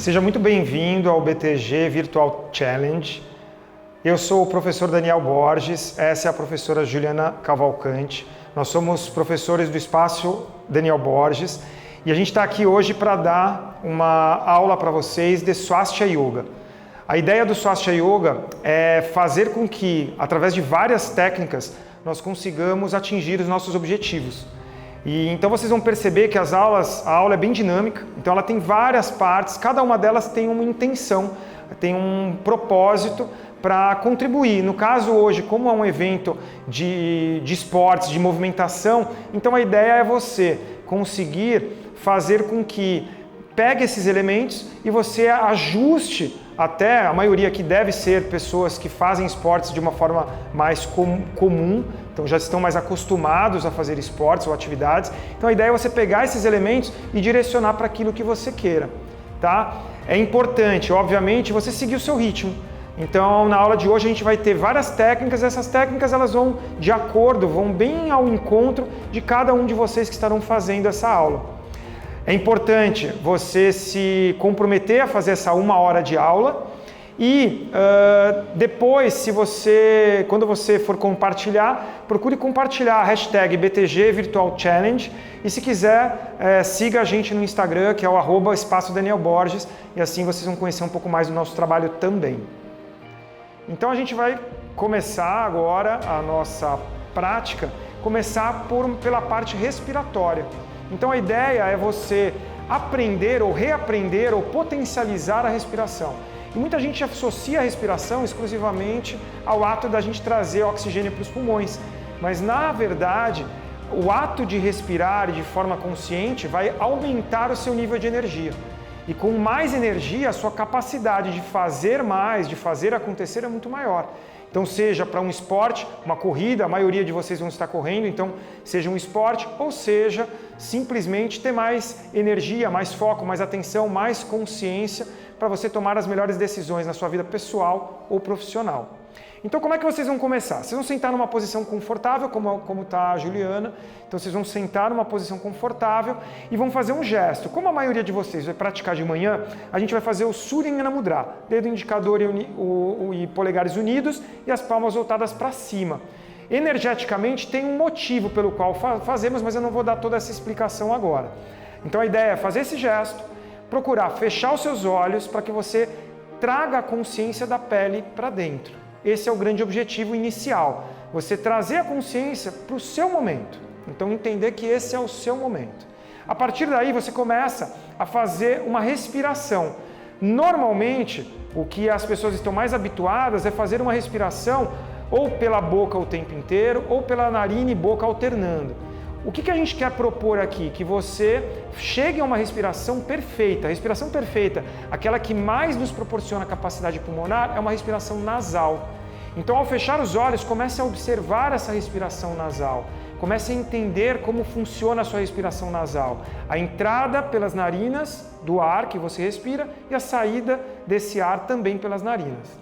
Seja muito bem-vindo ao BTG Virtual Challenge. Eu sou o professor Daniel Borges, essa é a professora Juliana Cavalcante. Nós somos professores do Espaço Daniel Borges e a gente está aqui hoje para dar uma aula para vocês de Swastika Yoga. A ideia do Swastika Yoga é fazer com que, através de várias técnicas, nós consigamos atingir os nossos objetivos. E então vocês vão perceber que a aula é bem dinâmica, então ela tem várias partes, cada uma delas tem uma intenção, tem um propósito para contribuir. No caso hoje, como é um evento de esportes, de movimentação, então a ideia é você conseguir fazer com que pegue esses elementos e você ajuste, até a maioria que deve ser pessoas que fazem esportes de uma forma mais comum, então já estão mais acostumados a fazer esportes ou atividades. Então a ideia é você pegar esses elementos e direcionar para aquilo que você queira, tá? É importante, obviamente, você seguir o seu ritmo. Então na aula de hoje a gente vai ter várias técnicas, e essas técnicas elas vão de acordo, vão bem ao encontro de cada um de vocês que estarão fazendo essa aula. É importante você se comprometer a fazer essa 1 hora de aula e depois, quando você for compartilhar, procure compartilhar a hashtag BTG Virtual Challenge e se quiser, siga a gente no Instagram, que é o @espaço Daniel Borges, e assim vocês vão conhecer um pouco mais do nosso trabalho também. Então a gente vai começar agora a nossa prática, começar pela parte respiratória. Então a ideia é você aprender ou reaprender ou potencializar a respiração. E muita gente associa a respiração exclusivamente ao ato da gente trazer oxigênio para os pulmões. Mas na verdade, o ato de respirar de forma consciente vai aumentar o seu nível de energia. E com mais energia, a sua capacidade de fazer mais, de fazer acontecer é muito maior. Então seja para um esporte, uma corrida, a maioria de vocês vão estar correndo, então seja um esporte, ou seja, simplesmente ter mais energia, mais foco, mais atenção, mais consciência para você tomar as melhores decisões na sua vida pessoal ou profissional. Então como é que vocês vão começar? Vocês vão sentar numa posição confortável, como está a Juliana. Então vocês vão sentar numa posição confortável e vão fazer um gesto. Como a maioria de vocês vai praticar de manhã, a gente vai fazer o Surya Mudra, dedo indicador e polegares unidos e as palmas voltadas para cima. Energeticamente tem um motivo pelo qual fazemos, mas eu não vou dar toda essa explicação agora. Então a ideia é fazer esse gesto, procurar fechar os seus olhos para que você traga a consciência da pele para dentro. Esse é o grande objetivo inicial, você trazer a consciência para o seu momento. Então entender que esse é o seu momento. A partir daí você começa a fazer uma respiração. Normalmente, o que as pessoas estão mais habituadas é fazer uma respiração ou pela boca o tempo inteiro ou pela narina e boca alternando. O que a gente quer propor aqui? Que você chegue a uma respiração perfeita. A respiração perfeita, aquela que mais nos proporciona capacidade pulmonar, é uma respiração nasal. Então, ao fechar os olhos, comece a observar essa respiração nasal. Comece a entender como funciona a sua respiração nasal. A entrada pelas narinas do ar que você respira e a saída desse ar também pelas narinas.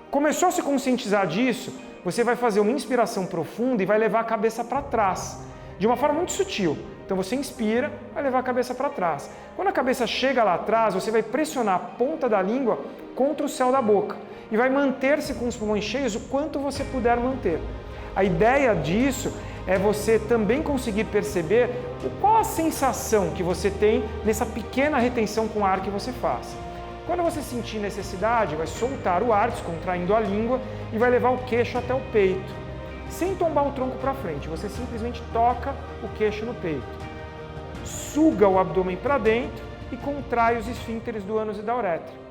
Começou a se conscientizar disso, você vai fazer uma inspiração profunda e vai levar a cabeça para trás. De uma forma muito sutil. Então você inspira, vai levar a cabeça para trás. Quando a cabeça chega lá atrás, você vai pressionar a ponta da língua contra o céu da boca e vai manter-se com os pulmões cheios o quanto você puder manter. A ideia disso é você também conseguir perceber qual a sensação que você tem nessa pequena retenção com o ar que você faz. Quando você sentir necessidade, vai soltar o ar, descontraindo a língua e vai levar o queixo até o peito. Sem tombar o tronco para frente, você simplesmente toca o queixo no peito. Suga o abdômen para dentro e contrai os esfíncteres do ânus e da uretra.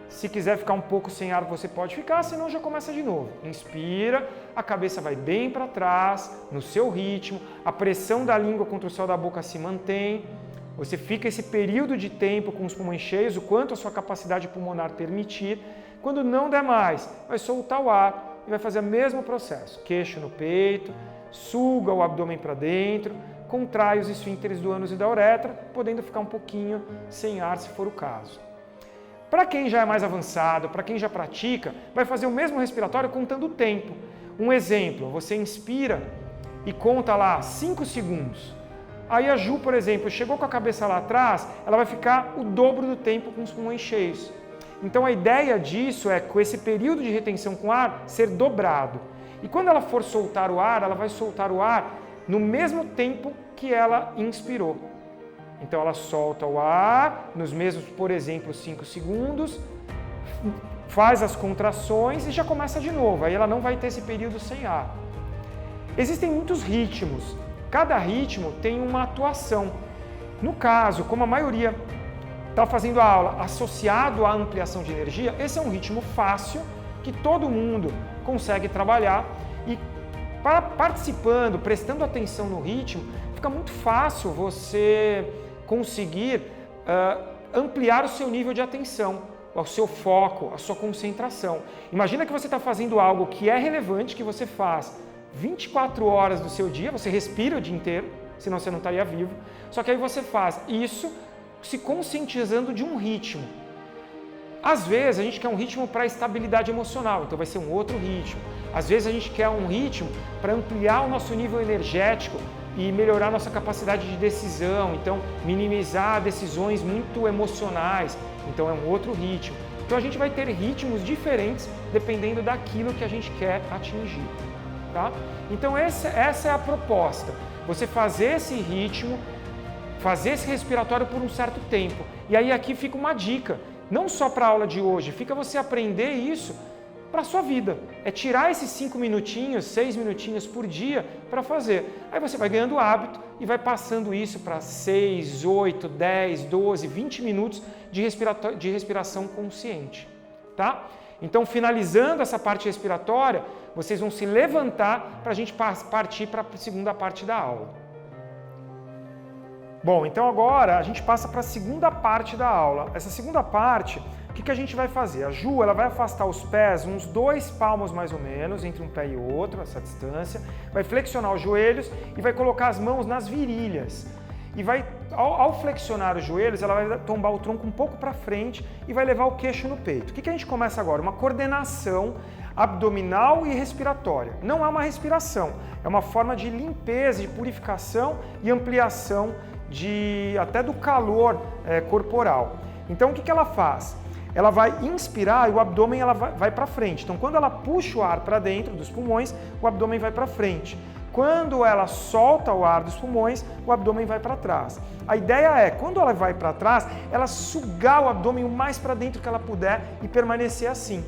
Se quiser ficar um pouco sem ar, você pode ficar, senão já começa de novo. Inspira, a cabeça vai bem para trás, no seu ritmo, a pressão da língua contra o céu da boca se mantém. Você fica esse período de tempo com os pulmões cheios, o quanto a sua capacidade pulmonar permitir. Quando não der mais, vai soltar o ar e vai fazer o mesmo processo. Queixo no peito, suga o abdômen para dentro, contrai os esfíncteres do ânus e da uretra, podendo ficar um pouquinho sem ar se for o caso. Para quem já é mais avançado, para quem já pratica, vai fazer o mesmo respiratório contando o tempo. Um exemplo, você inspira e conta lá 5 segundos. Aí a Ju, por exemplo, chegou com a cabeça lá atrás, ela vai ficar o dobro do tempo com os pulmões cheios. Então a ideia disso é, com esse período de retenção com ar, ser dobrado. E quando ela for soltar o ar, ela vai soltar o ar no mesmo tempo que ela inspirou. Então ela solta o ar nos mesmos, por exemplo, 5 segundos, faz as contrações e já começa de novo. Aí ela não vai ter esse período sem ar. Existem muitos ritmos. Cada ritmo tem uma atuação. No caso, como a maioria está fazendo a aula associado à ampliação de energia, esse é um ritmo fácil que todo mundo consegue trabalhar e participando, prestando atenção no ritmo, fica muito fácil você conseguir ampliar o seu nível de atenção, o seu foco, a sua concentração. Imagina que você está fazendo algo que é relevante, que você faz 24 horas do seu dia, você respira o dia inteiro, senão você não estaria vivo, só que aí você faz isso se conscientizando de um ritmo. Às vezes a gente quer um ritmo para estabilidade emocional, então vai ser um outro ritmo. Às vezes a gente quer um ritmo para ampliar o nosso nível energético e melhorar nossa capacidade de decisão, então minimizar decisões muito emocionais, então é um outro ritmo. Então a gente vai ter ritmos diferentes dependendo daquilo que a gente quer atingir. Tá? Então essa é a proposta, você fazer esse ritmo, fazer esse respiratório por um certo tempo. E aí aqui fica uma dica, não só para a aula de hoje, fica você aprender isso para a sua vida. É tirar esses 5 minutinhos, 6 minutinhos por dia para fazer. Aí você vai ganhando hábito e vai passando isso para 6, 8, 10, 12, 20 minutos de respiração consciente. Tá? Então, finalizando essa parte respiratória, vocês vão se levantar para a gente partir para a segunda parte da aula. Bom, então agora a gente passa para a segunda parte da aula. Essa segunda parte, o que a gente vai fazer? A Ju, ela vai afastar os pés uns 2 palmos mais ou menos, entre um pé e outro, essa distância, vai flexionar os joelhos e vai colocar as mãos nas virilhas. E vai, ao flexionar os joelhos, ela vai tombar o tronco um pouco para frente e vai levar o queixo no peito. O que a gente começa agora? Uma coordenação abdominal e respiratória. Não é uma respiração, é uma forma de limpeza, de purificação e ampliação até do calor corporal. Então o que ela faz? Ela vai inspirar e o abdômen ela vai para frente. Então quando ela puxa o ar para dentro dos pulmões, o abdômen vai para frente. Quando ela solta o ar dos pulmões, o abdômen vai para trás. A ideia é, quando ela vai para trás, ela sugar o abdômen o mais para dentro que ela puder e permanecer assim.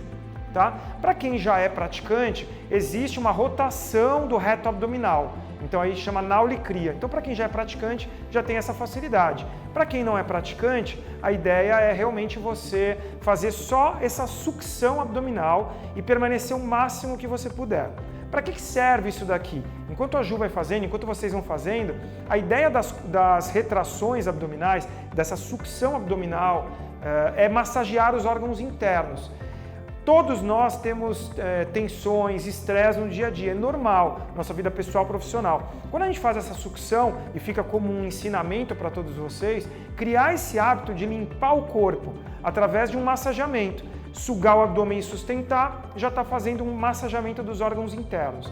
Tá? Para quem já é praticante, existe uma rotação do reto abdominal. Então aí chama naulicria. Então para quem já é praticante, já tem essa facilidade. Para quem não é praticante, a ideia é realmente você fazer só essa sucção abdominal e permanecer o máximo que você puder. Para que serve isso daqui? Enquanto a Ju vai fazendo, enquanto vocês vão fazendo, a ideia das retrações abdominais, dessa sucção abdominal, é massagear os órgãos internos. Todos nós temos tensões, estresse no dia a dia, é normal, nossa vida pessoal e profissional. Quando a gente faz essa sucção e fica como um ensinamento para todos vocês, criar esse hábito de limpar o corpo através de um massageamento. Sugar o abdômen e sustentar, já está fazendo um massageamento dos órgãos internos.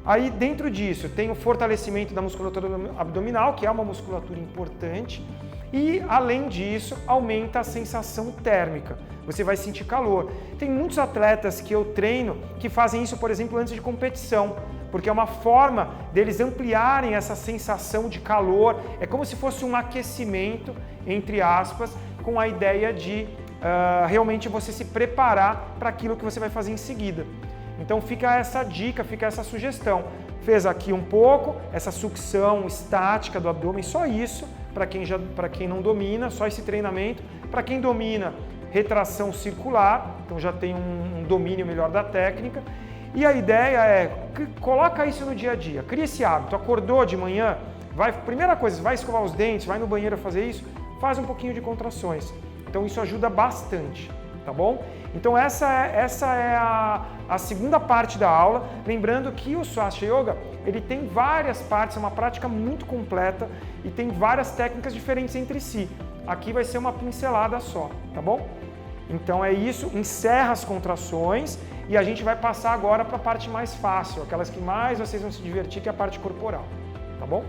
Aí dentro disso tem o fortalecimento da musculatura abdominal, que é uma musculatura importante, e além disso aumenta a sensação térmica. Você vai sentir calor. Tem muitos atletas que eu treino que fazem isso, por exemplo, antes de competição, porque é uma forma deles ampliarem essa sensação de calor, é como se fosse um aquecimento, entre aspas, com a ideia de realmente você se preparar para aquilo que você vai fazer em seguida. Então fica essa dica, fica essa sugestão. Fez aqui um pouco, essa sucção estática do abdômen, só isso, para quem não domina, só esse treinamento. Para quem domina, retração circular, então já tem um domínio melhor da técnica. E a ideia é, coloca isso no dia a dia, cria esse hábito. Acordou de manhã, primeira coisa, vai escovar os dentes, vai no banheiro fazer isso, faz um pouquinho de contrações. Então isso ajuda bastante, tá bom? Então essa é a segunda parte da aula. Lembrando que o Swastika Yoga, ele tem várias partes, é uma prática muito completa e tem várias técnicas diferentes entre si. Aqui vai ser uma pincelada só, tá bom? Então é isso, encerra as contrações e a gente vai passar agora para a parte mais fácil, aquelas que mais vocês vão se divertir, que é a parte corporal, tá bom?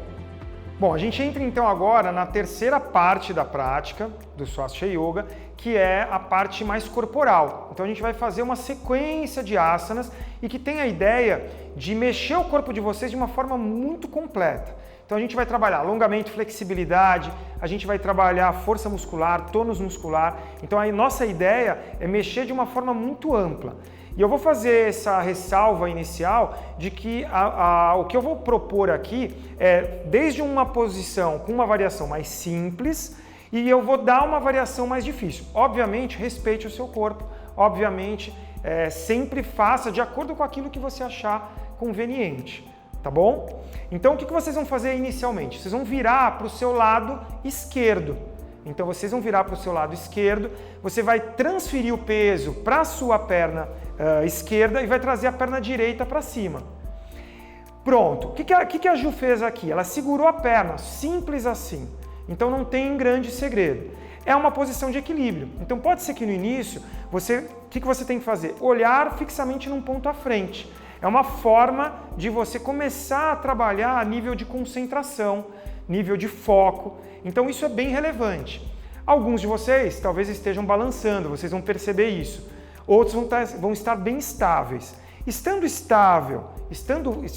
Bom, a gente entra então agora na terceira parte da prática do Swastika Yoga, que é a parte mais corporal. Então a gente vai fazer uma sequência de asanas e que tem a ideia de mexer o corpo de vocês de uma forma muito completa. Então a gente vai trabalhar alongamento, flexibilidade, a gente vai trabalhar força muscular, tônus muscular. Então a nossa ideia é mexer de uma forma muito ampla. E eu vou fazer essa ressalva inicial de que o que eu vou propor aqui é desde uma posição com uma variação mais simples e eu vou dar uma variação mais difícil. Obviamente, respeite o seu corpo, obviamente, sempre faça de acordo com aquilo que você achar conveniente, tá bom? Então, o que vocês vão fazer inicialmente? Vocês vão virar para o seu lado esquerdo. Então, vocês vão virar para o seu lado esquerdo, você vai transferir o peso para a sua perna esquerda e vai trazer a perna direita para cima. Pronto. O que a Ju fez aqui? Ela segurou a perna, simples assim. Então não tem grande segredo. É uma posição de equilíbrio. Então pode ser que no início, o que você tem que fazer? Olhar fixamente num ponto à frente. É uma forma de você começar a trabalhar a nível de concentração, nível de foco. Então isso é bem relevante. Alguns de vocês talvez estejam balançando, vocês vão perceber isso. Outros vão estar bem estáveis. Estando estável,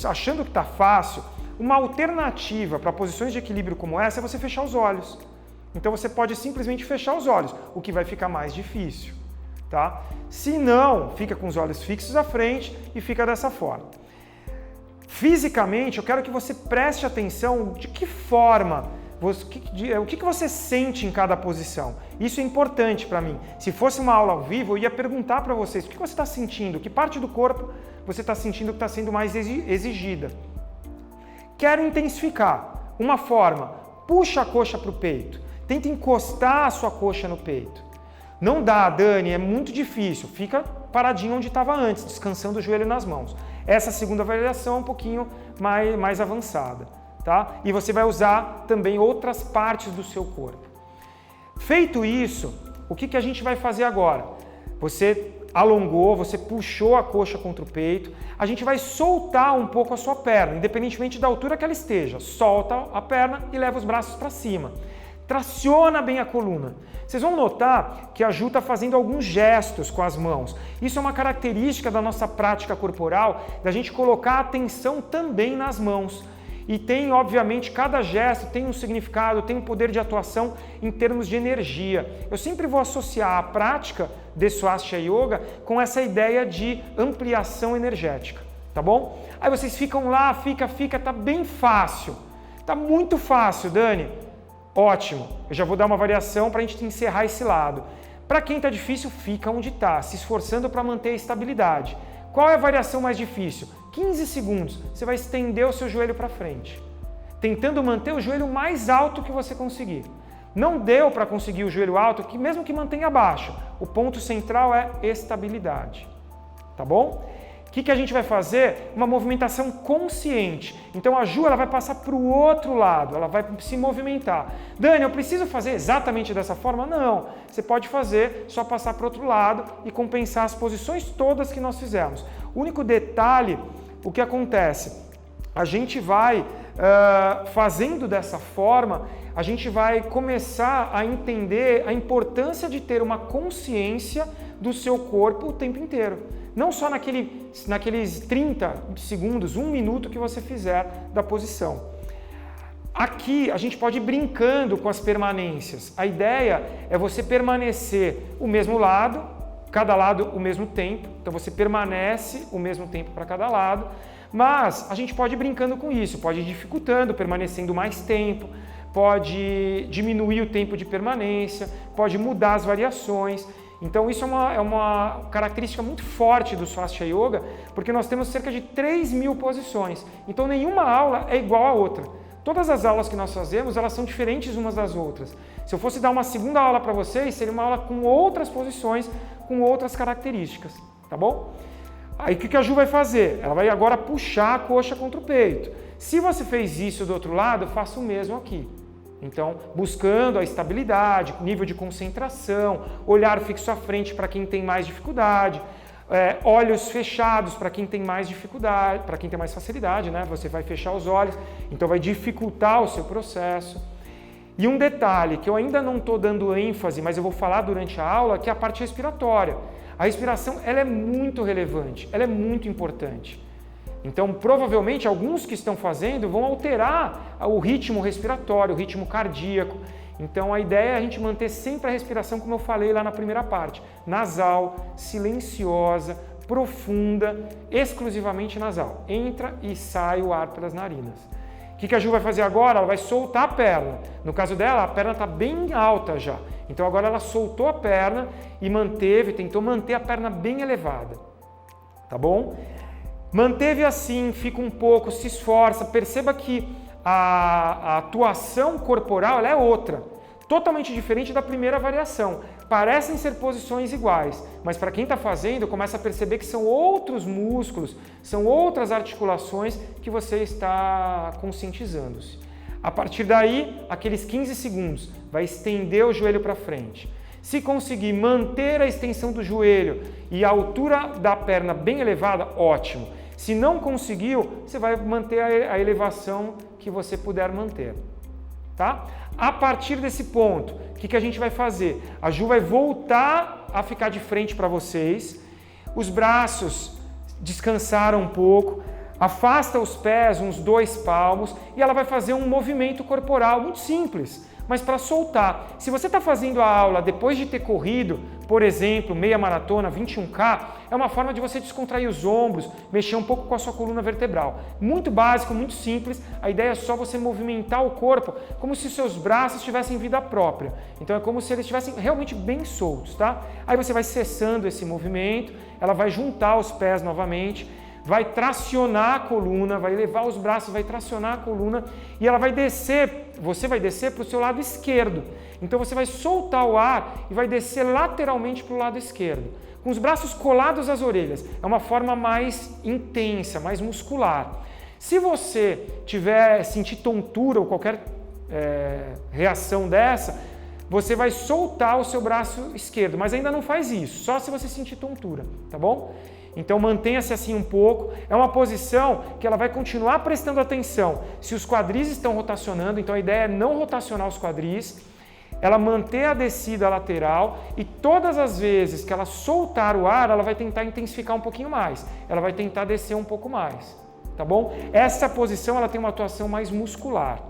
achando que está fácil, uma alternativa para posições de equilíbrio como essa é você fechar os olhos. Então você pode simplesmente fechar os olhos, o que vai ficar mais difícil. Tá? Se não, fica com os olhos fixos à frente e fica dessa forma. Fisicamente, eu quero que você preste atenção de que forma, o que você sente em cada posição. Isso é importante para mim. Se fosse uma aula ao vivo, eu ia perguntar para vocês o que você está sentindo, que parte do corpo você está sentindo que está sendo mais exigida. Quero intensificar. Uma forma, puxa a coxa para o peito. Tenta encostar a sua coxa no peito. Não dá, Dani, é muito difícil. Fica paradinho onde estava antes, descansando o joelho nas mãos. Essa segunda variação é um pouquinho mais avançada. Tá? E você vai usar também outras partes do seu corpo. Feito isso, o que a gente vai fazer agora? Você alongou, você puxou a coxa contra o peito, a gente vai soltar um pouco a sua perna, independentemente da altura que ela esteja. Solta a perna e leva os braços para cima. Traciona bem a coluna. Vocês vão notar que a Ju está fazendo alguns gestos com as mãos. Isso é uma característica da nossa prática corporal, da gente colocar atenção também nas mãos. E tem, obviamente, cada gesto tem um significado, tem um poder de atuação em termos de energia. Eu sempre vou associar a prática de Swastika Yoga com essa ideia de ampliação energética, tá bom? Aí vocês ficam lá, tá bem fácil. Tá muito fácil, Dani. Ótimo, eu já vou dar uma variação para a gente encerrar esse lado. Para quem está difícil, fica onde está, se esforçando para manter a estabilidade. Qual é a variação mais difícil? 15 segundos, você vai estender o seu joelho para frente, tentando manter o joelho mais alto que você conseguir. Não deu para conseguir o joelho alto, mesmo que mantenha baixo. O ponto central é estabilidade, tá bom? O que a gente vai fazer? Uma movimentação consciente. Então a Ju ela vai passar para o outro lado, ela vai se movimentar. Dani, eu preciso fazer exatamente dessa forma? Não. Você pode fazer, só passar para o outro lado e compensar as posições todas que nós fizemos. O único detalhe, o que acontece? A gente vai fazendo dessa forma, a gente vai começar a entender a importância de ter uma consciência do seu corpo o tempo inteiro. Não só naqueles 30 segundos, 1 minuto que você fizer da posição. Aqui a gente pode ir brincando com as permanências. A ideia é você permanecer o mesmo lado, cada lado o mesmo tempo. Então você permanece o mesmo tempo para cada lado. Mas a gente pode ir brincando com isso, pode ir dificultando, permanecendo mais tempo, pode diminuir o tempo de permanência, pode mudar as variações. Então isso é uma característica muito forte do Swastika Yoga, porque nós temos cerca de 3.000 posições. Então nenhuma aula é igual à outra. Todas as aulas que nós fazemos, elas são diferentes umas das outras. Se eu fosse dar uma segunda aula para vocês, seria uma aula com outras posições, com outras características, tá bom? Aí o que a Ju vai fazer? Ela vai agora puxar a coxa contra o peito. Se você fez isso do outro lado, faça o mesmo aqui. Então, buscando a estabilidade, nível de concentração, olhar fixo à frente para quem tem mais dificuldade. Olhos fechados para quem tem mais dificuldade, para quem tem mais facilidade, né? Você vai fechar os olhos, então vai dificultar o seu processo. E um detalhe que eu ainda não estou dando ênfase, mas eu vou falar durante a aula, que é a parte respiratória. A respiração ela é muito relevante, ela é muito importante. Então, provavelmente, alguns que estão fazendo vão alterar o ritmo respiratório, o ritmo cardíaco. Então, a ideia é a gente manter sempre a respiração, como eu falei lá na primeira parte, nasal, silenciosa, profunda, exclusivamente nasal. Entra e sai o ar pelas narinas. O que a Ju vai fazer agora? Ela vai soltar a perna. No caso dela, a perna está bem alta já. Então, agora ela soltou a perna e tentou manter a perna bem elevada. Tá bom? Manteve assim, fica um pouco, se esforça, perceba que a atuação corporal ela é outra, totalmente diferente da primeira variação. Parecem ser posições iguais, mas para quem está fazendo, começa a perceber que são outros músculos, são outras articulações que você está conscientizando-se. A partir daí, aqueles 15 segundos, vai estender o joelho para frente. Se conseguir manter a extensão do joelho e a altura da perna bem elevada, ótimo. Se não conseguiu, você vai manter a elevação que você puder manter. Tá? A partir desse ponto, o que a gente vai fazer? A Ju vai voltar a ficar de frente para vocês, os braços descansaram um pouco, afasta os pés uns 2 palmos e ela vai fazer um movimento corporal muito simples, mas para soltar. Se você está fazendo a aula depois de ter corrido, por exemplo, meia maratona, 21K, é uma forma de você descontrair os ombros, mexer um pouco com a sua coluna vertebral. Muito básico, muito simples, a ideia é só você movimentar o corpo como se seus braços tivessem vida própria. Então é como se eles estivessem realmente bem soltos, tá? Aí você vai cessando esse movimento, ela vai juntar os pés novamente, vai tracionar a coluna, vai levar os braços, vai tracionar a coluna e ela vai descer, você vai descer para o seu lado esquerdo. Então você vai soltar o ar e vai descer lateralmente para o lado esquerdo, com os braços colados às orelhas. É uma forma mais intensa, mais muscular. Se você sentir tontura ou qualquer reação dessa, você vai soltar o seu braço esquerdo, mas ainda não faz isso, só se você sentir tontura, tá bom? Então mantenha-se assim um pouco, é uma posição que ela vai continuar prestando atenção se os quadris estão rotacionando, então a ideia é não rotacionar os quadris, ela manter a descida lateral e todas as vezes que ela soltar o ar, ela vai tentar intensificar um pouquinho mais, ela vai tentar descer um pouco mais, tá bom? Essa posição ela tem uma atuação mais muscular.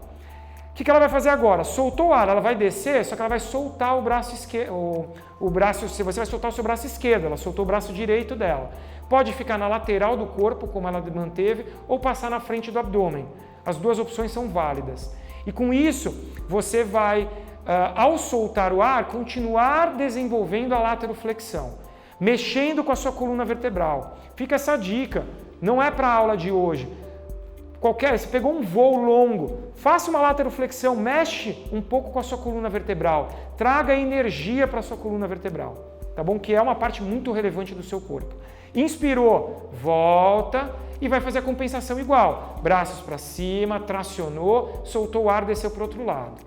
O que ela vai fazer agora? Soltou o ar, ela vai descer, só que ela vai soltar o braço esquerdo, você vai soltar o seu braço esquerdo, ela soltou o braço direito dela. Pode ficar na lateral do corpo, como ela manteve, ou passar na frente do abdômen. As duas opções são válidas. E com isso, você vai, ao soltar o ar, continuar desenvolvendo a lateroflexão, mexendo com a sua coluna vertebral. Fica essa dica, não é para a aula de hoje. Você pegou um voo longo, faça uma lateroflexão, mexe um pouco com a sua coluna vertebral, traga energia para a sua coluna vertebral, tá bom? Que é uma parte muito relevante do seu corpo. Inspirou, volta e vai fazer a compensação igual. Braços para cima, tracionou, soltou o ar, desceu para o outro lado.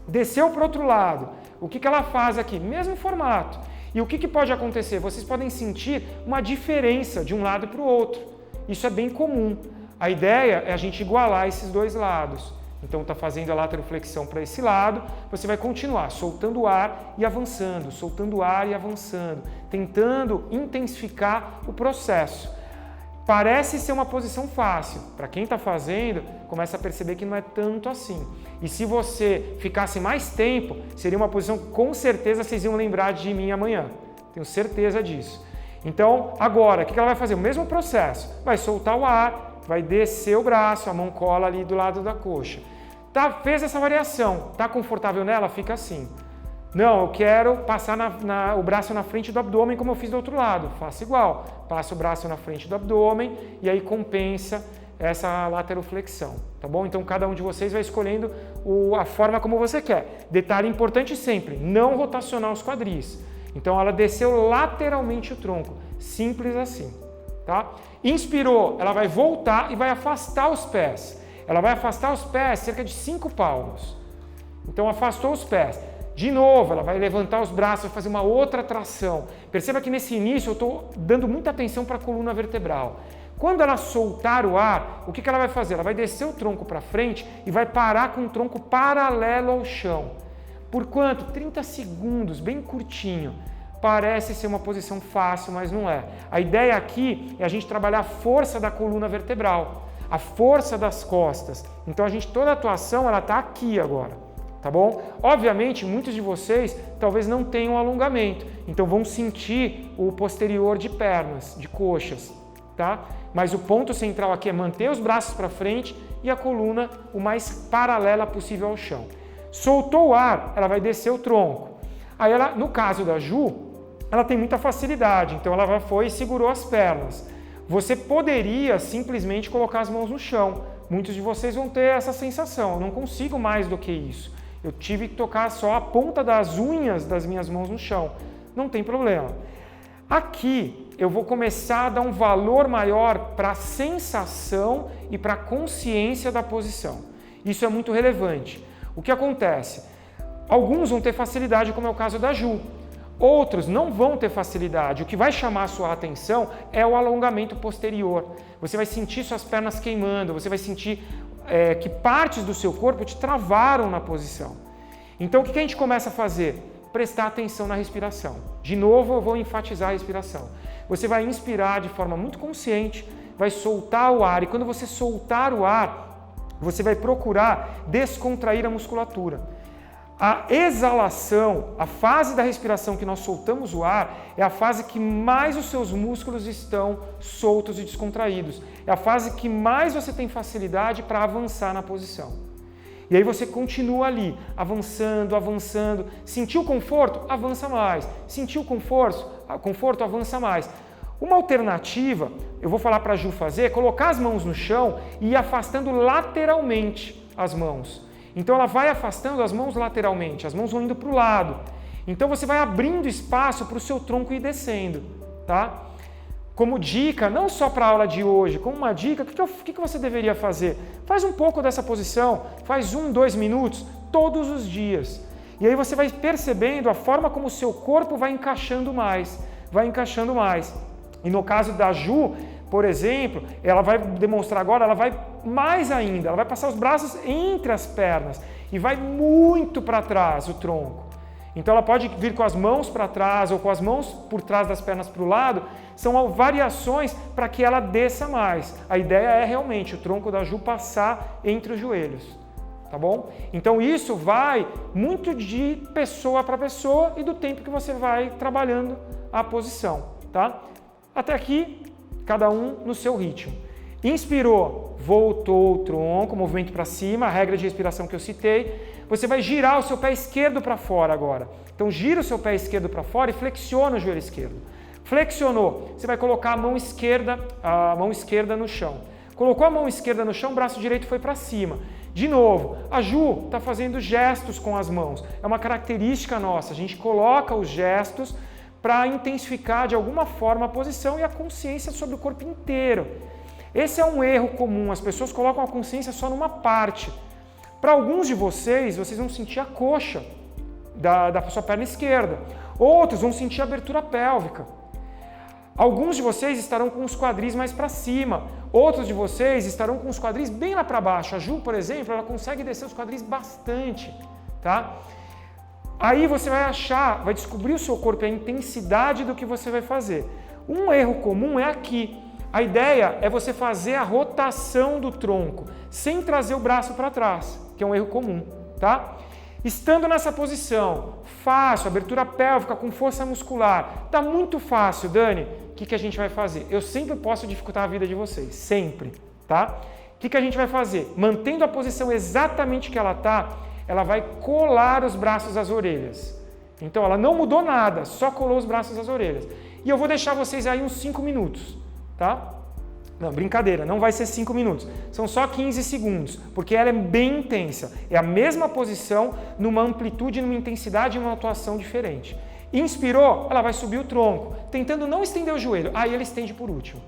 Desceu para o outro lado, o que ela faz aqui? Mesmo formato. E o que pode acontecer? Vocês podem sentir uma diferença de um lado para o outro. Isso é bem comum. A ideia é a gente igualar esses dois lados. Então está fazendo a lateroflexão para esse lado, você vai continuar soltando o ar e avançando, soltando o ar e avançando, tentando intensificar o processo. Parece ser uma posição fácil. Para quem está fazendo, começa a perceber que não é tanto assim. E se você ficasse mais tempo, seria uma posição, com certeza vocês iam lembrar de mim amanhã. Tenho certeza disso. Então, agora, o que ela vai fazer? O mesmo processo. Vai soltar o ar, vai descer o braço, a mão cola ali do lado da coxa. Fez essa variação, está confortável nela? Fica assim. Não, eu quero passar o braço na frente do abdômen como eu fiz do outro lado. Faça igual. Passa o braço na frente do abdômen e aí compensa essa lateroflexão, tá bom? Então cada um de vocês vai escolhendo a forma como você quer. Detalhe importante sempre, não rotacionar os quadris. Então ela desceu lateralmente o tronco, simples assim, tá? Inspirou, ela vai voltar e vai afastar os pés. Ela vai afastar os pés cerca de 5 palmos. Então afastou os pés. De novo, ela vai levantar os braços, vai fazer uma outra tração. Perceba que nesse início eu estou dando muita atenção para a coluna vertebral. Quando ela soltar o ar, o que ela vai fazer? Ela vai descer o tronco para frente e vai parar com o tronco paralelo ao chão. Por quanto? 30 segundos, bem curtinho. Parece ser uma posição fácil, mas não é. A ideia aqui é a gente trabalhar a força da coluna vertebral, a força das costas. Então toda a atuação ela está aqui agora. Tá bom? Obviamente, muitos de vocês talvez não tenham alongamento, então vão sentir o posterior de pernas, de coxas, tá? Mas o ponto central aqui é manter os braços para frente e a coluna o mais paralela possível ao chão. Soltou o ar, ela vai descer o tronco. Aí ela, no caso da Ju, ela tem muita facilidade, então ela foi e segurou as pernas. Você poderia simplesmente colocar as mãos no chão. Muitos de vocês vão ter essa sensação, eu não consigo mais do que isso. Eu tive que tocar só a ponta das unhas das minhas mãos no chão. Não tem problema. Aqui eu vou começar a dar um valor maior para a sensação e para a consciência da posição. Isso é muito relevante. O que acontece? Alguns vão ter facilidade, como é o caso da Ju. Outros não vão ter facilidade. O que vai chamar a sua atenção é o alongamento posterior. Você vai sentir suas pernas queimando, você vai sentir que partes do seu corpo te travaram na posição. Então o que a gente começa a fazer? Prestar atenção na respiração. De novo eu vou enfatizar a respiração. Você vai inspirar de forma muito consciente, vai soltar o ar e quando você soltar o ar, você vai procurar descontrair a musculatura. A exalação, a fase da respiração que nós soltamos o ar, é a fase que mais os seus músculos estão soltos e descontraídos. É a fase que mais você tem facilidade para avançar na posição. E aí você continua ali, avançando, avançando. Sentiu conforto? Avança mais. Sentiu conforto? Avança mais. Uma alternativa, eu vou falar para a Ju fazer, é colocar as mãos no chão e ir afastando lateralmente as mãos. Então ela vai afastando as mãos lateralmente, as mãos vão indo para o lado. Então você vai abrindo espaço para o seu tronco ir descendo, tá? Como dica, não só para a aula de hoje, como uma dica, o que você deveria fazer? Faz um pouco dessa posição, faz 1, 2 minutos, todos os dias. E aí você vai percebendo a forma como o seu corpo vai encaixando mais, E no caso da Ju, por exemplo, ela vai demonstrar agora, ela vai mais ainda, ela vai passar os braços entre as pernas e vai muito para trás o tronco. Então ela pode vir com as mãos para trás ou com as mãos por trás das pernas para o lado, são variações para que ela desça mais. A ideia é realmente o tronco da Ju passar entre os joelhos, tá bom? Então isso vai muito de pessoa para pessoa e do tempo que você vai trabalhando a posição, tá? Até aqui, cada um no seu ritmo. Inspirou, voltou o tronco, movimento para cima, a regra de respiração que eu citei. Você vai girar o seu pé esquerdo para fora agora. Então gira o seu pé esquerdo para fora e flexiona o joelho esquerdo. Flexionou, você vai colocar a mão esquerda no chão. Colocou a mão esquerda no chão, o braço direito foi para cima. De novo, a Ju está fazendo gestos com as mãos. É uma característica nossa, a gente coloca os gestos para intensificar de alguma forma a posição e a consciência sobre o corpo inteiro. Esse é um erro comum, as pessoas colocam a consciência só numa parte. Para alguns de vocês vão sentir a coxa da sua perna esquerda. Outros vão sentir a abertura pélvica. Alguns de vocês estarão com os quadris mais para cima. Outros de vocês estarão com os quadris bem lá para baixo. A Ju, por exemplo, ela consegue descer os quadris bastante, tá? Aí você vai descobrir o seu corpo e a intensidade do que você vai fazer. Um erro comum é aqui. A ideia é você fazer a rotação do tronco, sem trazer o braço para trás, que é um erro comum, tá? Estando nessa posição, fácil, abertura pélvica com força muscular, tá muito fácil, Dani, o que a gente vai fazer? Eu sempre posso dificultar a vida de vocês, sempre, tá? O que a gente vai fazer? Mantendo a posição exatamente que ela tá, ela vai colar os braços às orelhas. Então ela não mudou nada, só colou os braços às orelhas. E eu vou deixar vocês aí uns 5 minutos, tá? Não, brincadeira, não vai ser 5 minutos, são só 15 segundos, porque ela é bem intensa. É a mesma posição, numa amplitude, numa intensidade e numa atuação diferente. Inspirou, ela vai subir o tronco, tentando não estender o joelho, aí ela estende por último.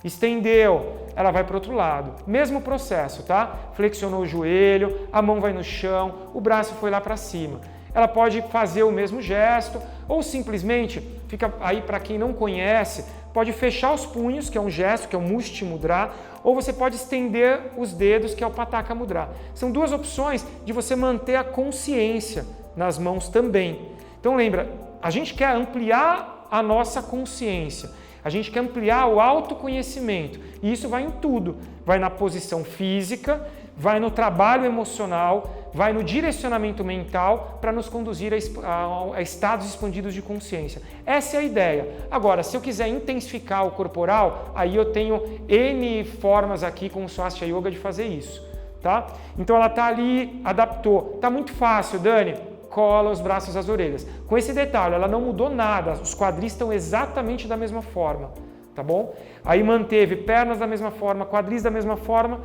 Estendeu, ela vai para o outro lado. Mesmo processo, tá? Flexionou o joelho, a mão vai no chão, o braço foi lá para cima. ela pode fazer o mesmo gesto, ou simplesmente, fica aí para quem não conhece, pode fechar os punhos, que é um gesto, que é o Mushti Mudra, ou você pode estender os dedos, que é o Pataka Mudra. São duas opções de você manter a consciência nas mãos também. Então lembra, a gente quer ampliar a nossa consciência, a gente quer ampliar o autoconhecimento, e isso vai em tudo, vai na posição física, vai no trabalho emocional, vai no direcionamento mental para nos conduzir a estados expandidos de consciência. Essa é a ideia. Agora, se eu quiser intensificar o corporal, aí eu tenho N formas aqui com o Swastika Yoga de fazer isso, tá? Então ela está ali, adaptou. Tá muito fácil, Dani. Cola os braços às orelhas. Com esse detalhe, ela não mudou nada, os quadris estão exatamente da mesma forma, tá bom? Aí manteve pernas da mesma forma, quadris da mesma forma,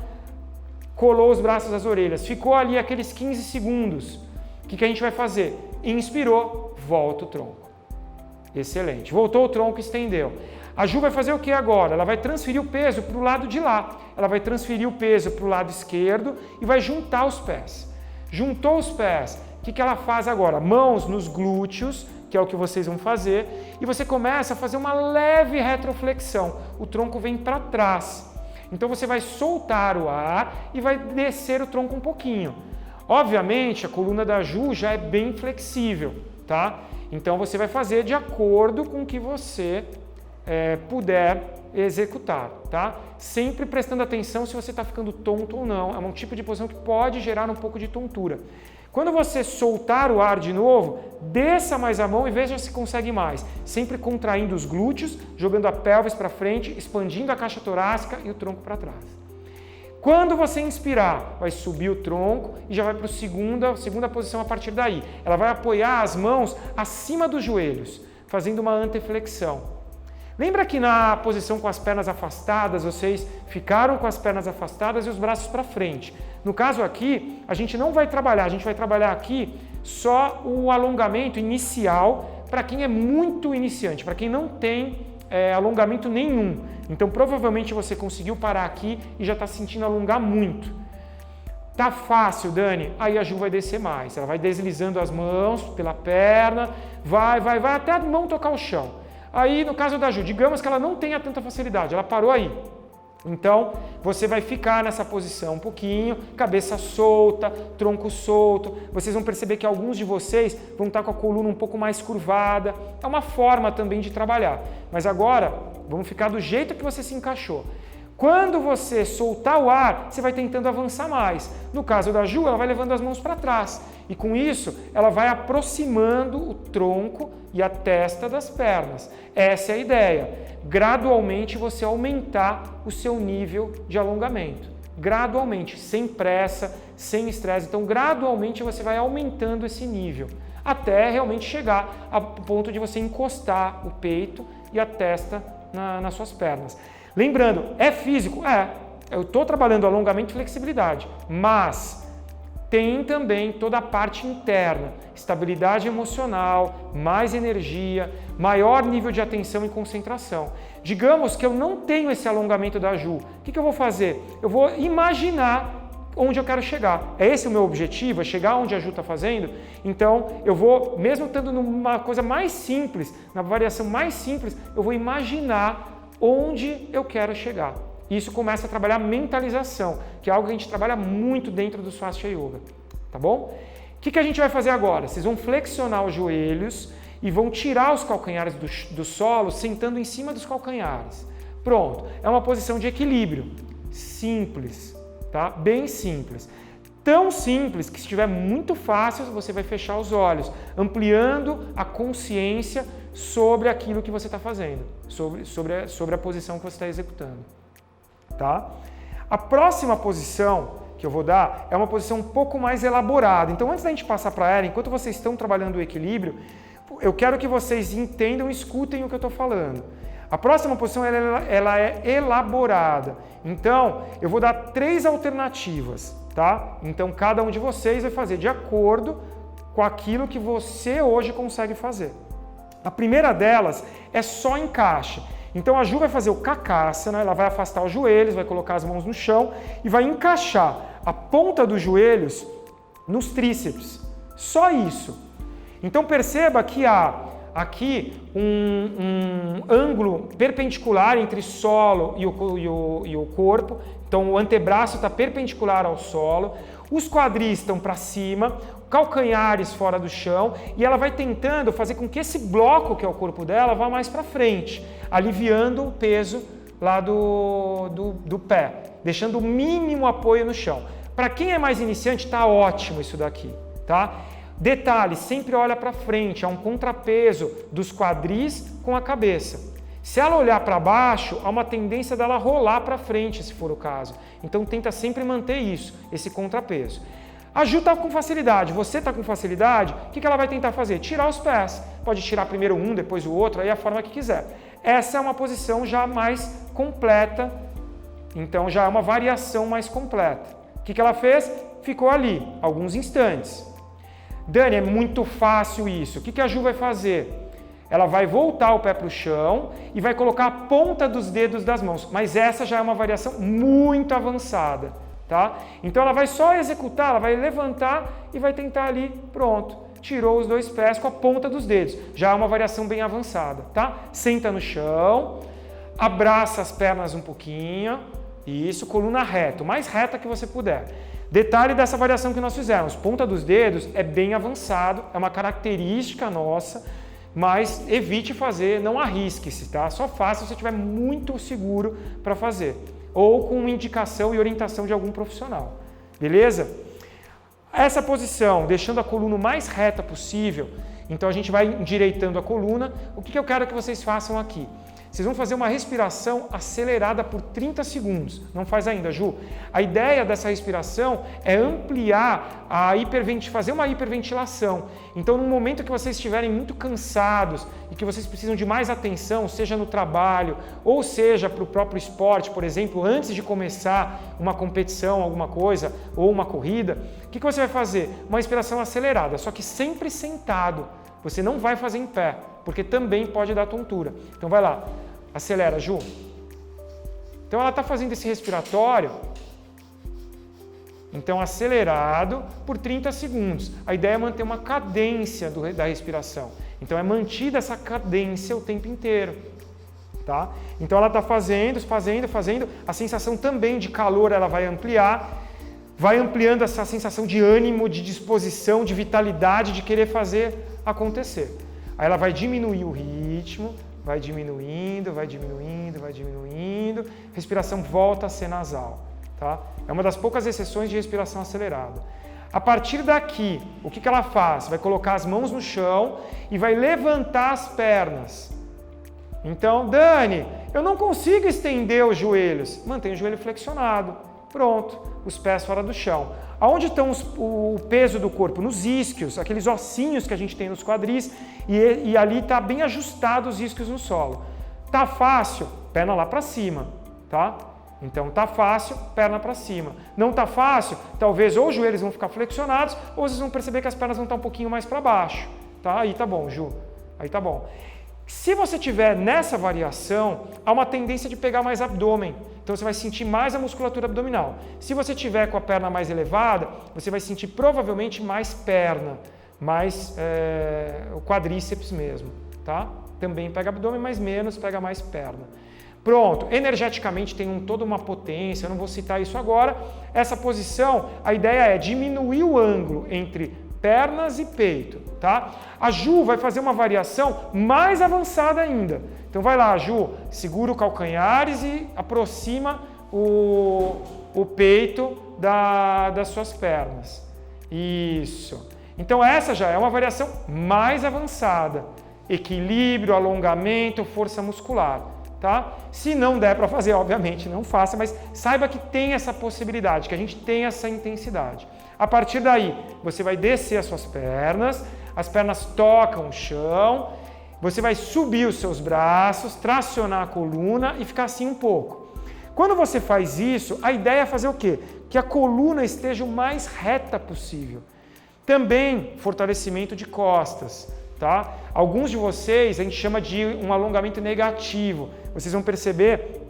colou os braços às orelhas, ficou ali aqueles 15 segundos. O que a gente vai fazer? Inspirou, volta o tronco. Excelente. Voltou o tronco, estendeu. A Ju vai fazer o que agora? Ela vai transferir o peso para o lado de lá. Ela vai transferir o peso para o lado esquerdo e vai juntar os pés. Juntou os pés. O que ela faz agora? Mãos nos glúteos, que é o que vocês vão fazer, e você começa a fazer uma leve retroflexão. O tronco vem para trás. Então você vai soltar o ar e vai descer o tronco um pouquinho. Obviamente, a coluna da Ju já é bem flexível, tá? Então você vai fazer de acordo com o que você puder executar, tá? Sempre prestando atenção se você está ficando tonto ou não. É um tipo de posição que pode gerar um pouco de tontura. Quando você soltar o ar de novo, desça mais a mão e veja se consegue mais. Sempre contraindo os glúteos, jogando a pelvis para frente, expandindo a caixa torácica e o tronco para trás. Quando você inspirar, vai subir o tronco e já vai para a segunda posição a partir daí. Ela vai apoiar as mãos acima dos joelhos, fazendo uma anteflexão. Lembra que na posição com as pernas afastadas, vocês ficaram com as pernas afastadas e os braços para frente. No caso aqui, a gente não vai trabalhar, a gente vai trabalhar aqui só o alongamento inicial para quem é muito iniciante, para quem não tem alongamento nenhum. Então provavelmente você conseguiu parar aqui e já está sentindo alongar muito. Tá fácil, Dani? Aí a Ju vai descer mais, ela vai deslizando as mãos pela perna, vai até a mão tocar o chão. Aí, no caso da Ju, digamos que ela não tenha tanta facilidade, ela parou aí. Então, você vai ficar nessa posição um pouquinho, cabeça solta, tronco solto. Vocês vão perceber que alguns de vocês vão estar com a coluna um pouco mais curvada. É uma forma também de trabalhar. Mas agora, vamos ficar do jeito que você se encaixou. Quando você soltar o ar, você vai tentando avançar mais. No caso da Ju, ela vai levando as mãos para trás. E com isso, ela vai aproximando o tronco e a testa das pernas. Essa é a ideia. Gradualmente você aumentar o seu nível de alongamento. Gradualmente, sem pressa, sem estresse. Então, gradualmente você vai aumentando esse nível. Até realmente chegar ao ponto de você encostar o peito e a testa nas suas pernas. Lembrando, é físico? Eu estou trabalhando alongamento e flexibilidade, mas tem também toda a parte interna, estabilidade emocional, mais energia, maior nível de atenção e concentração. Digamos que eu não tenho esse alongamento da Ju, o que eu vou fazer? Eu vou imaginar onde eu quero chegar. É esse o meu objetivo, é chegar onde a Ju está fazendo? Então, eu vou, mesmo estando numa coisa mais simples, na variação mais simples, eu vou imaginar onde eu quero chegar. Isso começa a trabalhar mentalização, que é algo que a gente trabalha muito dentro do Swastika Yoga, tá bom? O que a gente vai fazer agora? Vocês vão flexionar os joelhos e vão tirar os calcanhares do solo, sentando em cima dos calcanhares. Pronto, é uma posição de equilíbrio, simples, tá? Bem simples. Tão simples que se estiver muito fácil, você vai fechar os olhos, ampliando a consciência sobre aquilo que você está fazendo, sobre a posição que você está executando. Tá? A próxima posição que eu vou dar é uma posição um pouco mais elaborada. Então, antes da gente passar para ela, enquanto vocês estão trabalhando o equilíbrio, eu quero que vocês entendam e escutem o que eu estou falando. A próxima posição ela é elaborada. Então, eu vou dar 3 alternativas. Tá? Então, cada um de vocês vai fazer de acordo com aquilo que você hoje consegue fazer. A primeira delas é só encaixe. Então a Ju vai fazer o Kakasana, ela vai afastar os joelhos, vai colocar as mãos no chão e vai encaixar a ponta dos joelhos nos tríceps. Só isso. Então perceba que há aqui um ângulo perpendicular entre solo e o corpo. Então o antebraço está perpendicular ao solo, os quadris estão para cima, calcanhares fora do chão, e ela vai tentando fazer com que esse bloco, que é o corpo dela, vá mais para frente, aliviando o peso lá do pé, deixando o mínimo apoio no chão. Para quem é mais iniciante, está ótimo isso daqui, tá? Detalhe, sempre olha para frente, há um contrapeso dos quadris com a cabeça. Se ela olhar para baixo, há uma tendência dela rolar para frente, se for o caso. Então tenta sempre manter isso, esse contrapeso. A Ju está com facilidade, você está com facilidade, o que ela vai tentar fazer? Tirar os pés. Pode tirar primeiro um, depois o outro, aí a forma que quiser. Essa é uma posição já mais completa, então já é uma variação mais completa. O que ela fez? Ficou ali, alguns instantes. Dani, é muito fácil isso. O que a Ju vai fazer? Ela vai voltar o pé para o chão e vai colocar a ponta dos dedos das mãos. Mas essa já é uma variação muito avançada, tá? Então ela vai só executar, ela vai levantar e vai tentar ali, pronto. Tirou os dois pés com a ponta dos dedos. Já é uma variação bem avançada, tá? Senta no chão, abraça as pernas um pouquinho. Isso, coluna reta, o mais reta que você puder. Detalhe dessa variação que nós fizemos. Ponta dos dedos é bem avançado, é uma característica nossa. Mas evite fazer, não arrisque-se, tá? Só faça se você estiver muito seguro para fazer. Ou com indicação e orientação de algum profissional. Beleza? Essa posição, deixando a coluna o mais reta possível, então a gente vai endireitando a coluna. O que eu quero que vocês façam aqui? Vocês vão fazer uma respiração acelerada por 30 segundos. Não faz ainda, Ju? A ideia dessa respiração é ampliar fazer uma hiperventilação. Então, no momento que vocês estiverem muito cansados e que vocês precisam de mais atenção, seja no trabalho ou seja para o próprio esporte, por exemplo, antes de começar uma competição, alguma coisa, ou uma corrida, o que você vai fazer? Uma respiração acelerada, só que sempre sentado. Você não vai fazer em pé, porque também pode dar tontura. Então vai lá, acelera, Ju. Então ela está fazendo esse respiratório, então acelerado por 30 segundos. A ideia é manter uma cadência da respiração. Então é mantida essa cadência o tempo inteiro. Tá? Então ela está fazendo, a sensação também de calor ela vai ampliar, vai ampliando essa sensação de ânimo, de disposição, de vitalidade, de querer fazer acontecer. Aí ela vai diminuir o ritmo, vai diminuindo, a respiração volta a ser nasal. Tá? É uma das poucas exceções de respiração acelerada. A partir daqui, o que ela faz? Vai colocar as mãos no chão e vai levantar as pernas. Então, Dani, eu não consigo estender os joelhos. Mantém o joelho flexionado. Pronto, os pés fora do chão. Aonde estão o peso do corpo? Nos isquios, aqueles ossinhos que a gente tem nos quadris, e ali está bem ajustado os isquios no solo. Tá fácil? Perna lá para cima, tá? Então tá fácil, perna para cima. Não tá fácil? Talvez ou os joelhos vão ficar flexionados, ou vocês vão perceber que as pernas vão estar um pouquinho mais para baixo, tá? Aí tá bom, Ju. Aí tá bom. Se você tiver nessa variação, há uma tendência de pegar mais abdômen. Então você vai sentir mais a musculatura abdominal. Se você tiver com a perna mais elevada, você vai sentir provavelmente mais perna, mais o quadríceps mesmo, tá? Também pega abdômen, mas menos, pega mais perna. Pronto, energeticamente tem toda uma potência, eu não vou citar isso agora. Essa posição, a ideia é diminuir o ângulo entre pernas e peito, tá? A Ju vai fazer uma variação mais avançada ainda. Então vai lá, Ju, segura o calcanhares e aproxima o peito das suas pernas. Isso. Então essa já é uma variação mais avançada. Equilíbrio, alongamento, força muscular, tá? Se não der para fazer, obviamente, não faça, mas saiba que tem essa possibilidade, que a gente tem essa intensidade. A partir daí, você vai descer as suas pernas, as pernas tocam o chão, você vai subir os seus braços, tracionar a coluna e ficar assim um pouco. Quando você faz isso, a ideia é fazer o quê? Que a coluna esteja o mais reta possível. Também fortalecimento de costas, tá? Alguns de vocês a gente chama de um alongamento negativo. Vocês vão perceber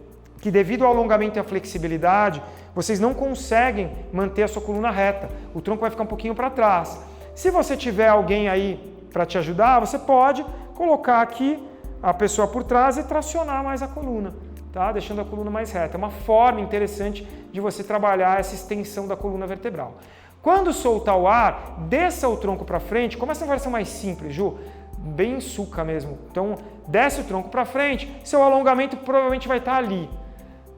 que devido ao alongamento e à flexibilidade, vocês não conseguem manter a sua coluna reta. O tronco vai ficar um pouquinho para trás. Se você tiver alguém aí para te ajudar, você pode colocar aqui a pessoa por trás e tracionar mais a coluna, tá? Deixando a coluna mais reta. É uma forma interessante de você trabalhar essa extensão da coluna vertebral. Quando soltar o ar, desça o tronco para frente, começa uma versão mais simples, Ju, bem suca mesmo. Então, desce o tronco para frente, seu alongamento provavelmente vai estar ali.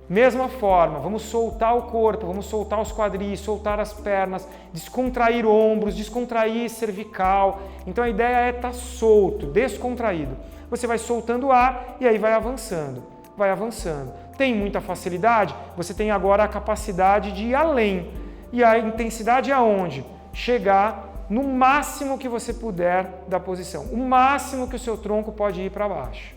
Mesma forma, vamos soltar o corpo, vamos soltar os quadris, soltar as pernas, descontrair ombros, descontrair cervical. Então a ideia é estar solto, descontraído. Você vai soltando o ar e aí vai avançando, vai avançando. Tem muita facilidade? Você tem agora a capacidade de ir além. E a intensidade é aonde? Chegar no máximo que você puder da posição. O máximo que o seu tronco pode ir para baixo,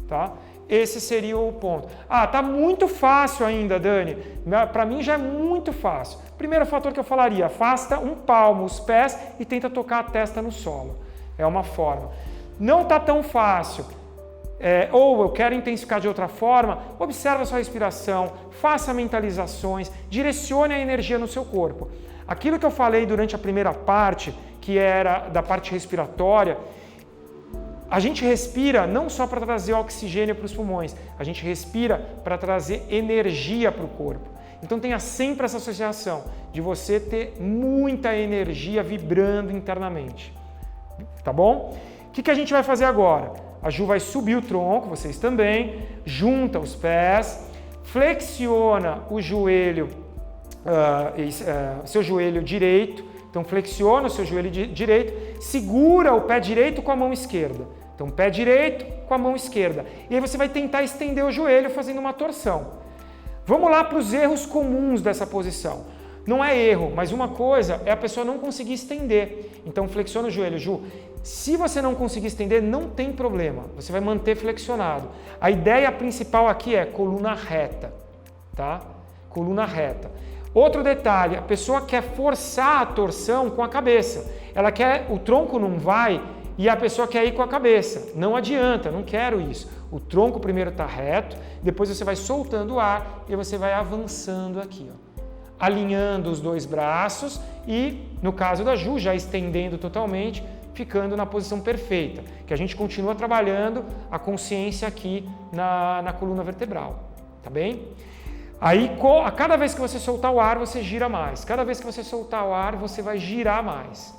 tá? Esse seria o ponto. Ah, tá muito fácil ainda, Dani. Para mim já é muito fácil. Primeiro fator que eu falaria, afasta um palmo os pés e tenta tocar a testa no solo. É uma forma. Não tá tão fácil. Ou eu quero intensificar de outra forma, observa a sua respiração, faça mentalizações, direcione a energia no seu corpo. Aquilo que eu falei durante a primeira parte, que era da parte respiratória, a gente respira não só para trazer oxigênio para os pulmões, a gente respira para trazer energia para o corpo. Então tenha sempre essa associação de você ter muita energia vibrando internamente. Tá bom? O que a gente vai fazer agora? A Ju vai subir o tronco, vocês também, junta os pés, flexiona o joelho, seu joelho direito. Então flexiona o seu joelho direito, segura o pé direito com a mão esquerda. Então pé direito com a mão esquerda. E aí você vai tentar estender o joelho fazendo uma torção. Vamos lá para os erros comuns dessa posição. Não é erro, mas uma coisa é a pessoa não conseguir estender. Então flexiona o joelho, Ju. Se você não conseguir estender, não tem problema. Você vai manter flexionado. A ideia principal aqui é coluna reta, tá? Coluna reta. Outro detalhe, a pessoa quer forçar a torção com a cabeça. Ela quer, o tronco não vai e a pessoa quer ir com a cabeça. Não adianta, não quero isso. O tronco primeiro está reto, depois você vai soltando o ar e você vai avançando aqui, ó. Alinhando os dois braços e, no caso da Ju, já estendendo totalmente, ficando na posição perfeita, que a gente continua trabalhando a consciência aqui na coluna vertebral, tá bem? Aí, a cada vez que você soltar o ar, você gira mais. Cada vez que você soltar o ar, você vai girar mais.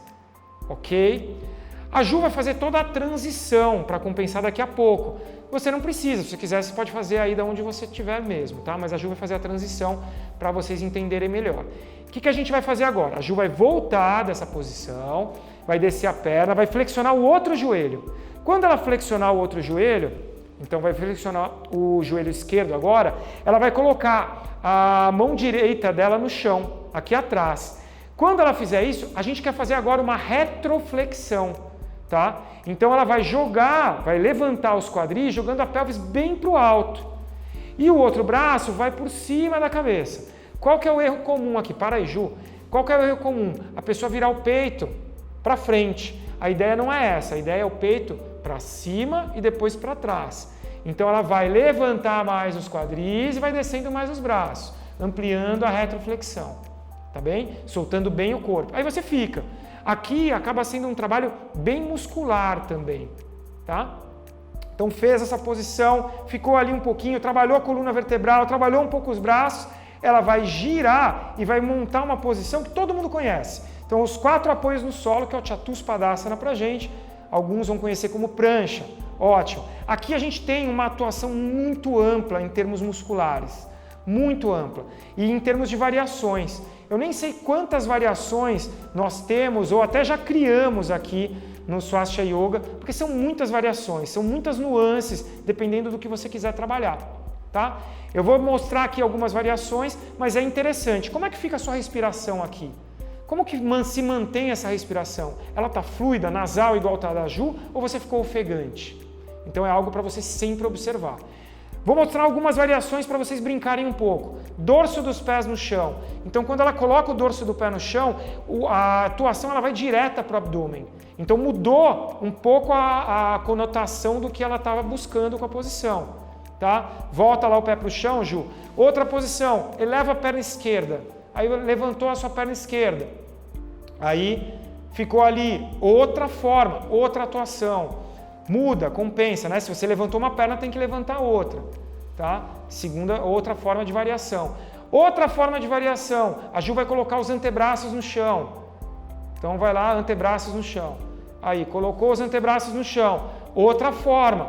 Ok? A Ju vai fazer toda a transição para compensar daqui a pouco. Você não precisa, se você quiser, você pode fazer aí de onde você estiver mesmo, tá? Mas a Ju vai fazer a transição para vocês entenderem melhor. O que a gente vai fazer agora? A Ju vai voltar dessa posição, vai descer a perna, vai flexionar o outro joelho. Quando ela flexionar o outro joelho, então vai flexionar o joelho esquerdo agora, ela vai colocar a mão direita dela no chão, aqui atrás. Quando ela fizer isso, a gente quer fazer agora uma retroflexão, tá? Então ela vai jogar, vai levantar os quadris, jogando a pelvis bem para o alto. E o outro braço vai por cima da cabeça. Qual que é o erro comum aqui? Para aí, Ju. Qual que é o erro comum? A pessoa virar o peito para frente. A ideia não é essa, a ideia é o peito para cima e depois para trás. Então ela vai levantar mais os quadris e vai descendo mais os braços, ampliando a retroflexão, tá bem? Soltando bem o corpo. Aí você fica. Aqui acaba sendo um trabalho bem muscular também, tá? Então fez essa posição, ficou ali um pouquinho, trabalhou a coluna vertebral, trabalhou um pouco os braços, ela vai girar e vai montar uma posição que todo mundo conhece. Então os 4 apoios no solo, que é o Chatuspadasana pra gente, alguns vão conhecer como prancha, ótimo. Aqui a gente tem uma atuação muito ampla em termos musculares, muito ampla, e em termos de variações. Eu nem sei quantas variações nós temos ou até já criamos aqui no Swastika Yoga, porque são muitas variações, são muitas nuances, dependendo do que você quiser trabalhar, tá? Eu vou mostrar aqui algumas variações, mas é interessante. Como é que fica a sua respiração aqui? Como que se mantém essa respiração? Ela está fluida, nasal, igual está a da Ju, ou você ficou ofegante? Então é algo para você sempre observar. Vou mostrar algumas variações para vocês brincarem um pouco. Dorso dos pés no chão. Então, quando ela coloca o dorso do pé no chão, a atuação ela vai direta para o abdômen. Então, mudou um pouco a conotação do que ela estava buscando com a posição. Tá? Volta lá o pé para o chão, Ju. Outra posição, eleva a perna esquerda. Aí levantou a sua perna esquerda. Aí ficou ali, outra forma, outra atuação. Muda, compensa, né? Se você levantou uma perna, tem que levantar outra, tá? Outra forma de variação. Outra forma de variação, a Ju vai colocar os antebraços no chão. Então vai lá, antebraços no chão. Aí, colocou os antebraços no chão. Outra forma.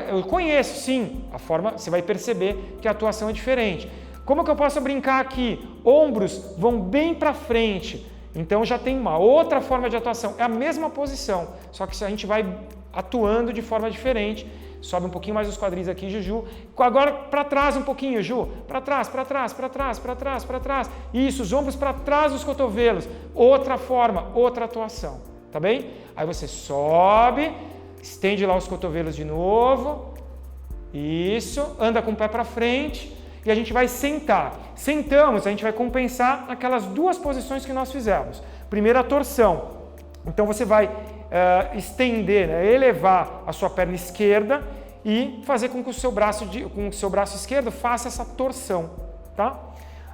Eu conheço, sim. A forma, você vai perceber que a atuação é diferente. Como que eu posso brincar aqui? Ombros vão bem para frente. Então já tem uma outra forma de atuação. É a mesma posição, só que a gente vai atuando de forma diferente. Sobe um pouquinho mais os quadris aqui, Juju. Agora para trás um pouquinho, Ju. Para trás, para trás, para trás, para trás, para trás. Isso, os ombros para trás dos cotovelos. Outra forma, outra atuação. Tá bem? Aí você sobe, estende lá os cotovelos de novo. Isso, anda com o pé para frente. E a gente vai sentar. Sentamos, a gente vai compensar aquelas duas posições que nós fizemos. Primeiro, a torção. Então você vai estender, né, elevar a sua perna esquerda e fazer com que o seu braço esquerdo faça essa torção, tá?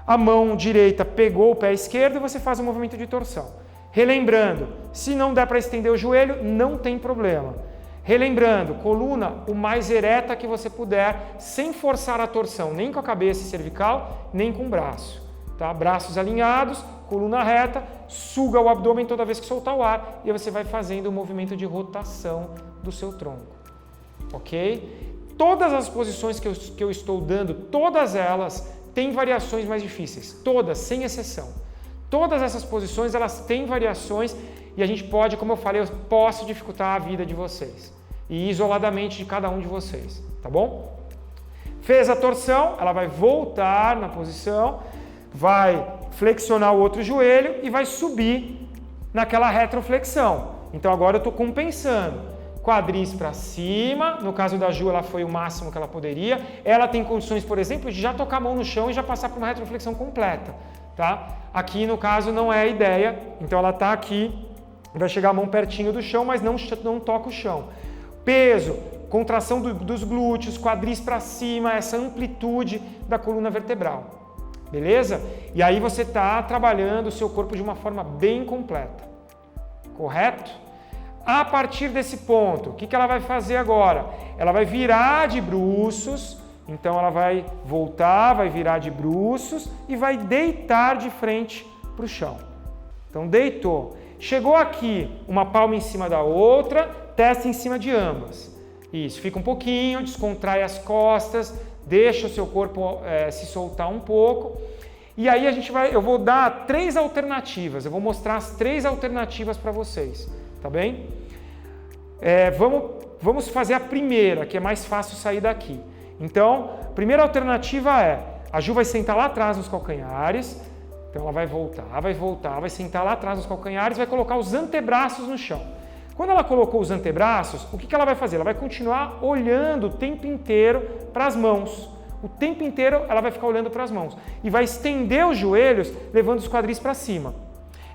A mão direita pegou o pé esquerdo e você faz um movimento de torção. Relembrando, se não der para estender o joelho, não tem problema. Relembrando, coluna o mais ereta que você puder, sem forçar a torção, nem com a cabeça cervical, nem com o braço. Tá? Braços alinhados, coluna reta, suga o abdômen toda vez que soltar o ar e você vai fazendo o movimento de rotação do seu tronco. Ok? Todas as posições que eu estou dando, todas elas têm variações mais difíceis. Todas, sem exceção. Todas essas posições, elas têm variações e a gente pode, como eu falei, eu posso dificultar a vida de vocês. E isoladamente de cada um de vocês, tá bom? Fez a torção, ela vai voltar na posição, vai flexionar o outro joelho e vai subir naquela retroflexão. Então agora eu estou compensando. Quadris para cima, no caso da Ju ela foi o máximo que ela poderia. Ela tem condições, por exemplo, de já tocar a mão no chão e já passar por uma retroflexão completa. Tá? Aqui no caso não é a ideia, então ela está aqui, vai chegar a mão pertinho do chão, mas não toca o chão. Peso, contração dos glúteos, quadris para cima, essa amplitude da coluna vertebral. Beleza? E aí você está trabalhando o seu corpo de uma forma bem completa. Correto? A partir desse ponto, o que ela vai fazer agora? Ela vai virar de bruços, então ela vai voltar, vai virar de bruços e vai deitar de frente para o chão. Então deitou. Chegou aqui, uma palma em cima da outra, testa em cima de ambas. Isso, fica um pouquinho, descontrai as costas, deixa o seu corpo se soltar um pouco. E aí eu vou dar 3 alternativas, eu vou mostrar as 3 alternativas para vocês, tá bem? Vamos fazer a primeira, que é mais fácil sair daqui. Então, a primeira alternativa é, a Ju vai sentar lá atrás nos calcanhares, então ela vai voltar, vai sentar lá atrás nos calcanhares, vai colocar os antebraços no chão. Quando ela colocou os antebraços, o que ela vai fazer? Ela vai continuar olhando o tempo inteiro para as mãos. O tempo inteiro ela vai ficar olhando para as mãos. E vai estender os joelhos, levando os quadris para cima.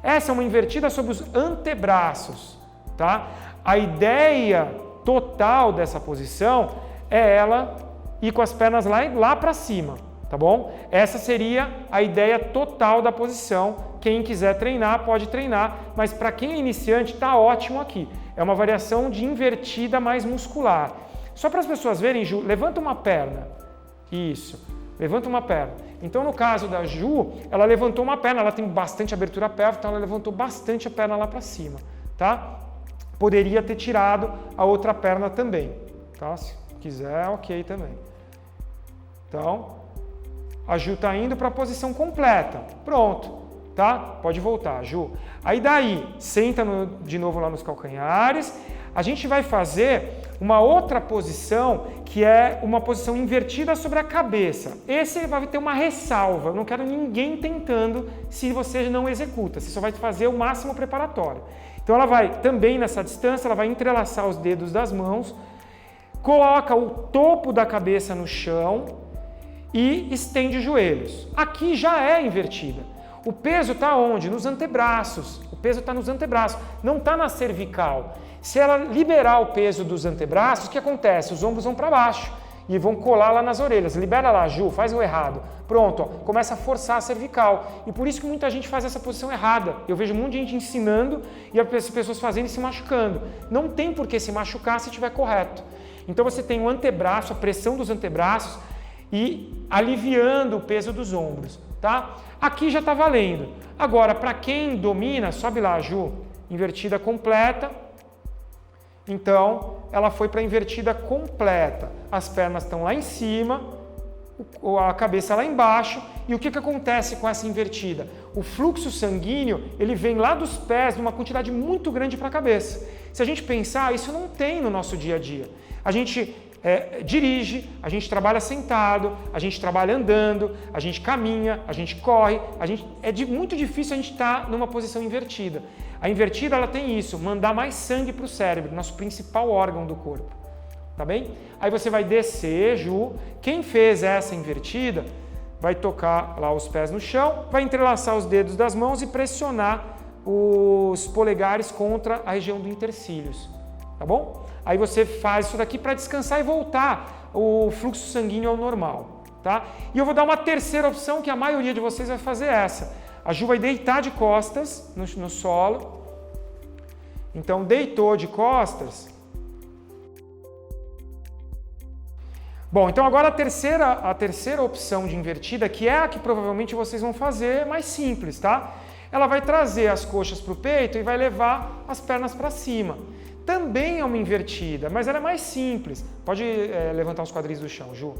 Essa é uma invertida sobre os antebraços. Tá? A ideia total dessa posição é ela ir com as pernas lá para cima. Tá bom? Essa seria a ideia total da posição. Quem quiser treinar, pode treinar, mas para quem é iniciante, está ótimo aqui. É uma variação de invertida mais muscular. Só para as pessoas verem, Ju, levanta uma perna. Isso, levanta uma perna. Então, no caso da Ju, ela levantou uma perna, ela tem bastante abertura pélvica, então ela levantou bastante a perna lá para cima, tá? Poderia ter tirado a outra perna também, tá? Se quiser, ok também. Então, a Ju está indo para a posição completa. Pronto, tá? Pode voltar, Ju. Aí daí, senta de novo lá nos calcanhares. A gente vai fazer uma outra posição, que é uma posição invertida sobre a cabeça. Esse vai ter uma ressalva. Eu não quero ninguém tentando se você não executa. Você só vai fazer o máximo preparatório. Então ela vai também nessa distância, ela vai entrelaçar os dedos das mãos, coloca o topo da cabeça no chão e estende os joelhos. Aqui já é invertida. O peso está onde? Nos antebraços. O peso está nos antebraços, não está na cervical. Se ela liberar o peso dos antebraços, o que acontece? Os ombros vão para baixo. e vão colar lá nas orelhas. Libera lá, Ju, faz o errado. Pronto, ó, começa a forçar a cervical. E por isso que muita gente faz essa posição errada. Eu vejo muita gente ensinando e as pessoas fazendo e se machucando. Não tem por que se machucar se estiver correto. Então você tem o antebraço, a pressão dos antebraços e aliviando o peso dos ombros, tá? Aqui já está valendo. Agora, para quem domina, sobe lá, Ju, invertida completa. Então, ela foi para a invertida completa. As pernas estão lá em cima, a cabeça lá embaixo. E o que acontece com essa invertida? O fluxo sanguíneo, ele vem lá dos pés numa quantidade muito grande para a cabeça. Se a gente pensar, isso não tem no nosso dia a dia. A gente dirige, a gente trabalha sentado, a gente trabalha andando, a gente caminha, a gente corre, muito difícil a gente estar numa posição invertida. A invertida ela tem isso, mandar mais sangue para o cérebro, nosso principal órgão do corpo, tá bem? Aí você vai descer, Ju, quem fez essa invertida vai tocar lá os pés no chão, vai entrelaçar os dedos das mãos e pressionar os polegares contra a região do intercílios, tá bom? Aí você faz isso daqui para descansar e voltar o fluxo sanguíneo ao normal, tá? E eu vou dar uma terceira opção que a maioria de vocês vai fazer essa. A Ju vai deitar de costas no solo. Então, deitou de costas. Bom, então agora a terceira opção de invertida, que é a que provavelmente vocês vão fazer, é mais simples, tá? Ela vai trazer as coxas para o peito e vai levar as pernas para cima. Também é uma invertida, mas ela é mais simples. Pode levantar os quadris do chão, Ju.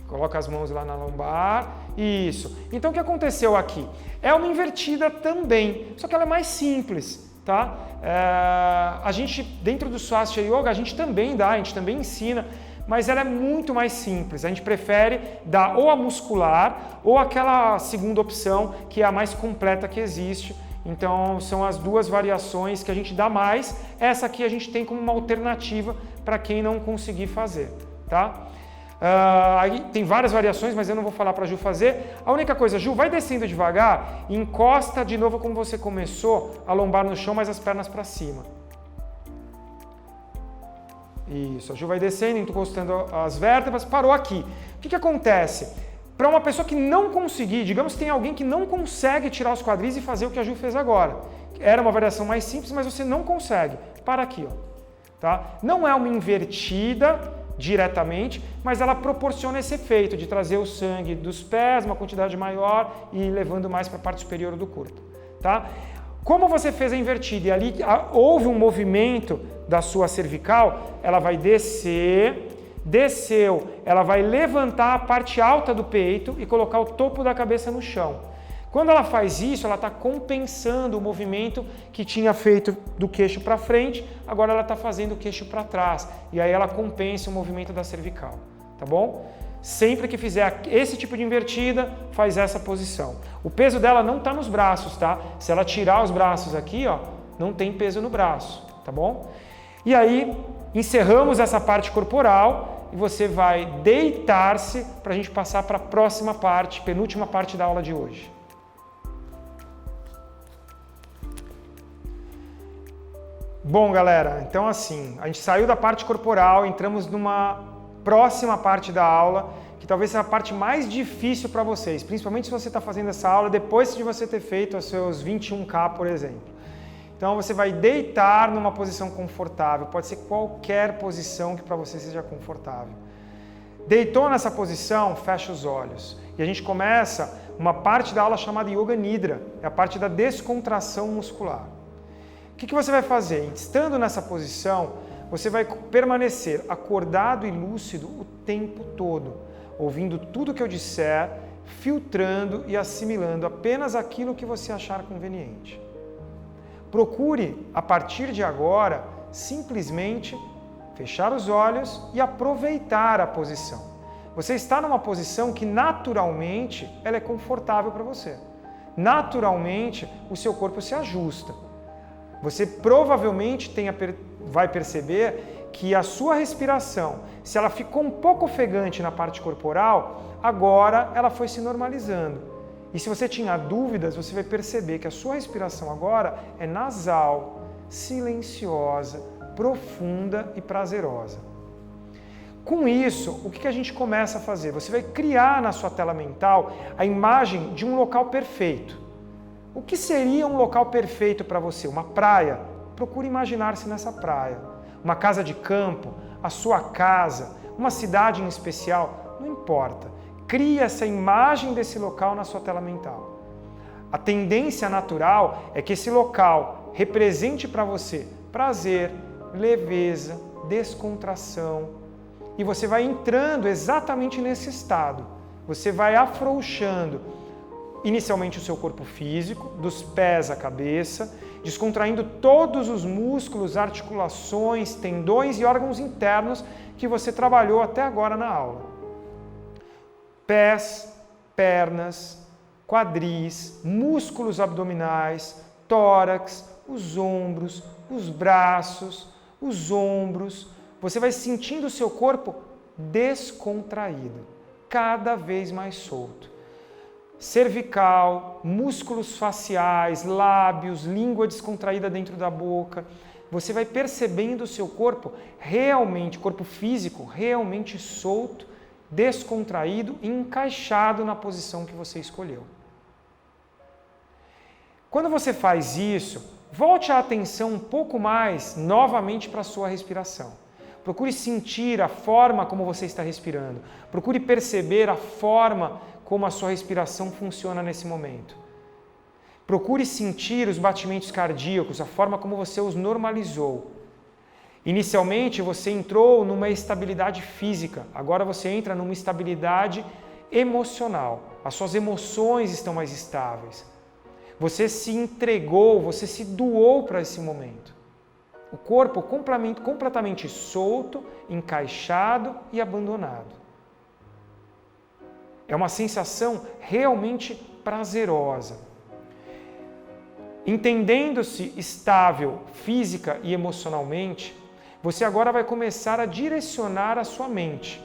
Coloca as mãos lá na lombar. Isso. Então o que aconteceu aqui? É uma invertida também, só que ela é mais simples, tá? A gente, dentro do Swastika Yoga, a gente também ensina, mas ela é muito mais simples. A gente prefere dar ou a muscular ou aquela segunda opção, que é a mais completa que existe. Então, são as duas variações que a gente dá mais. Essa aqui a gente tem como uma alternativa para quem não conseguir fazer, tá? Aí tem várias variações, mas eu não vou falar para a Ju fazer. A única coisa, Ju, vai descendo devagar e encosta de novo como você começou, a lombar no chão, mas as pernas para cima. Isso, a Ju vai descendo, encostando as vértebras, parou aqui. O que acontece? Para uma pessoa que não conseguir, digamos que tem alguém que não consegue tirar os quadris e fazer o que a Ju fez agora. Era uma variação mais simples, mas você não consegue. Para aqui, ó. Tá? Não é uma invertida diretamente, mas ela proporciona esse efeito de trazer o sangue dos pés, uma quantidade maior e levando mais para a parte superior do corpo. Tá? Como você fez a invertida e ali houve um movimento da sua cervical, ela vai descer. Desceu, ela vai levantar a parte alta do peito e colocar o topo da cabeça no chão. Quando ela faz isso, ela está compensando o movimento que tinha feito do queixo para frente, agora ela está fazendo o queixo para trás. E aí ela compensa o movimento da cervical, tá bom? Sempre que fizer esse tipo de invertida, faz essa posição. O peso dela não está nos braços, tá? Se ela tirar os braços aqui, ó, não tem peso no braço, tá bom? E aí, encerramos essa parte corporal e você vai deitar-se para a gente passar para a próxima parte, penúltima parte da aula de hoje. Bom, galera, então assim, a gente saiu da parte corporal, entramos numa próxima parte da aula, que talvez seja a parte mais difícil para vocês, principalmente se você está fazendo essa aula depois de você ter feito os seus 21K, por exemplo. Então você vai deitar numa posição confortável, pode ser qualquer posição que para você seja confortável. Deitou nessa posição, fecha os olhos. E a gente começa uma parte da aula chamada Yoga Nidra, é a parte da descontração muscular. O que você vai fazer? Estando nessa posição, você vai permanecer acordado e lúcido o tempo todo, ouvindo tudo que eu disser, filtrando e assimilando apenas aquilo que você achar conveniente. Procure, a partir de agora, simplesmente fechar os olhos e aproveitar a posição. Você está numa posição que naturalmente ela é confortável para você. Naturalmente o seu corpo se ajusta. Você provavelmente vai perceber que a sua respiração, se ela ficou um pouco ofegante na parte corporal, agora ela foi se normalizando. E se você tinha dúvidas, você vai perceber que a sua respiração agora é nasal, silenciosa, profunda e prazerosa. Com isso, o que a gente começa a fazer? Você vai criar na sua tela mental a imagem de um local perfeito. O que seria um local perfeito para você? Uma praia? Procure imaginar-se nessa praia. Uma casa de campo, a sua casa, uma cidade em especial, não importa. Crie essa imagem desse local na sua tela mental. A tendência natural é que esse local represente para você prazer, leveza, descontração. E você vai entrando exatamente nesse estado. Você vai afrouxando inicialmente o seu corpo físico, dos pés à cabeça, descontraindo todos os músculos, articulações, tendões e órgãos internos que você trabalhou até agora na aula. Pés, pernas, quadris, músculos abdominais, tórax, os ombros, os braços, os ombros. Você vai sentindo o seu corpo descontraído, cada vez mais solto. Cervical, músculos faciais, lábios, língua descontraída dentro da boca. Você vai percebendo o seu corpo realmente, corpo físico, realmente solto, descontraído e encaixado na posição que você escolheu. Quando você faz isso, volte a atenção um pouco mais novamente para a sua respiração. Procure sentir a forma como você está respirando. Procure perceber a forma como a sua respiração funciona nesse momento. Procure sentir os batimentos cardíacos, a forma como você os normalizou. Inicialmente você entrou numa estabilidade física, agora você entra numa estabilidade emocional. As suas emoções estão mais estáveis. Você se entregou, você se doou para esse momento. O corpo completamente solto, encaixado e abandonado. É uma sensação realmente prazerosa. Entendendo-se estável física e emocionalmente, você agora vai começar a direcionar a sua mente.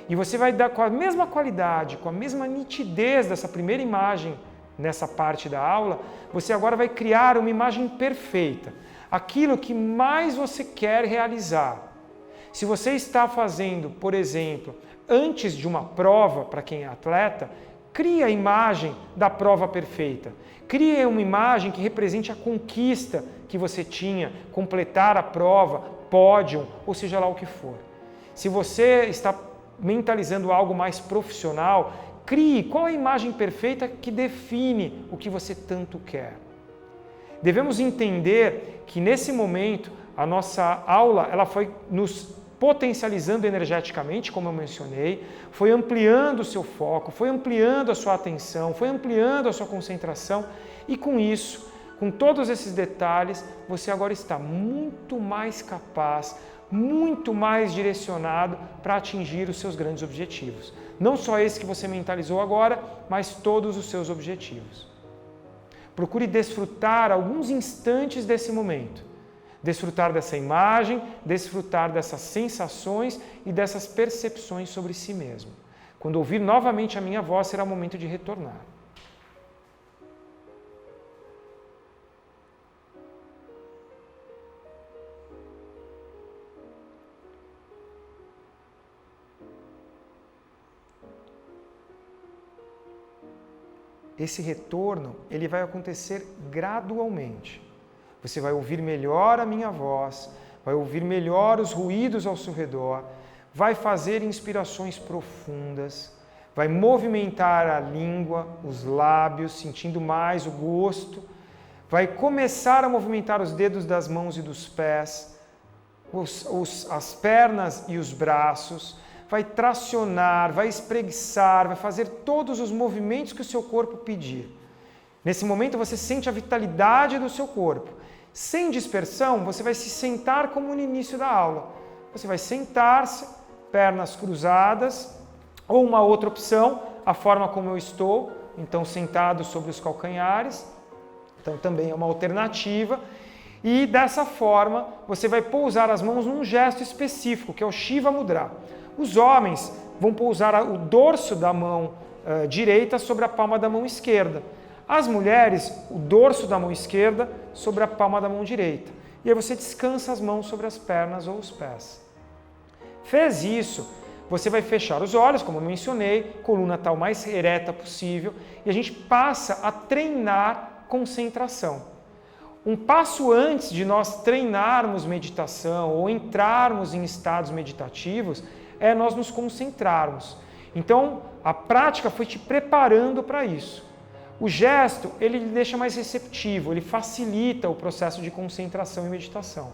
E você vai dar com a mesma qualidade, com a mesma nitidez dessa primeira imagem nessa parte da aula, você agora vai criar uma imagem perfeita. Aquilo que mais você quer realizar. Se você está fazendo, por exemplo, antes de uma prova, para quem é atleta, crie a imagem da prova perfeita. Crie uma imagem que represente a conquista que você tinha, completar a prova, pódio, ou seja lá o que for. Se você está mentalizando algo mais profissional, crie qual a imagem perfeita que define o que você tanto quer. Devemos entender que nesse momento a nossa aula ela foi nos potencializando energeticamente, como eu mencionei, foi ampliando o seu foco, foi ampliando a sua atenção, foi ampliando a sua concentração e com isso, com todos esses detalhes, você agora está muito mais capaz, muito mais direcionado para atingir os seus grandes objetivos. Não só esse que você mentalizou agora, mas todos os seus objetivos. Procure desfrutar alguns instantes desse momento. Desfrutar dessa imagem, desfrutar dessas sensações e dessas percepções sobre si mesmo. Quando ouvir novamente a minha voz, será o momento de retornar. Esse retorno, ele vai acontecer gradualmente. Você vai ouvir melhor a minha voz, vai ouvir melhor os ruídos ao seu redor, vai fazer inspirações profundas, vai movimentar a língua, os lábios, sentindo mais o gosto, vai começar a movimentar os dedos das mãos e dos pés, as pernas e os braços, vai tracionar, vai espreguiçar, vai fazer todos os movimentos que o seu corpo pedir. Nesse momento você sente a vitalidade do seu corpo. Sem dispersão, você vai se sentar como no início da aula. Você vai sentar-se, pernas cruzadas, ou uma outra opção, a forma como eu estou, então sentado sobre os calcanhares, então também é uma alternativa. E dessa forma, você vai pousar as mãos num gesto específico, que é o Shiva Mudra. Os homens vão pousar o dorso da mão direita sobre a palma da mão esquerda. As mulheres, o dorso da mão esquerda sobre a palma da mão direita. E aí você descansa as mãos sobre as pernas ou os pés. Fez isso, Você vai fechar os olhos, como eu mencionei, coluna está o mais ereta possível, e a gente passa a treinar concentração. Um passo antes de nós treinarmos meditação ou entrarmos em estados meditativos é nós nos concentrarmos. Então, a prática foi te preparando para isso. O gesto, ele deixa mais receptivo, ele facilita o processo de concentração e meditação.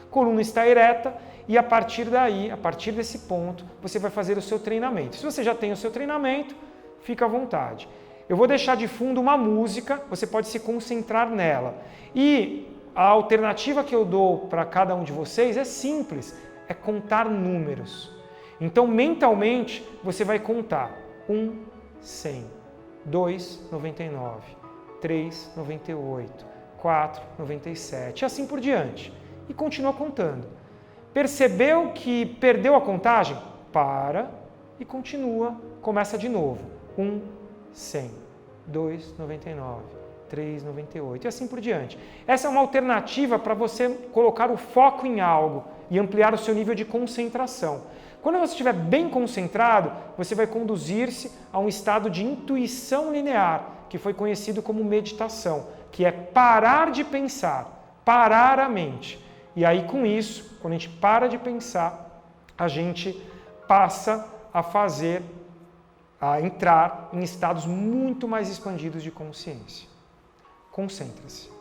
A coluna está ereta e a partir daí, a partir desse ponto, você vai fazer o seu treinamento. Se você já tem o seu treinamento, fica à vontade. Eu vou deixar de fundo uma música, você pode se concentrar nela. E a alternativa que eu dou para cada um de vocês é simples, é contar números. Então, mentalmente, você vai contar 1, 100, 2, 99, 3, 98, 4, 97, e assim por diante. E continua contando. Percebeu que perdeu a contagem? Para e continua, começa de novo. 1, 100, 2, 99, 3, 98 e assim por diante. Essa é uma alternativa para você colocar o foco em algo e ampliar o seu nível de concentração. Quando você estiver bem concentrado, você vai conduzir-se a um estado de intuição linear, que foi conhecido como meditação, que é parar de pensar, parar a mente. E aí com isso, quando a gente para de pensar, a gente passa a entrar em estados muito mais expandidos de consciência. Concentre-se.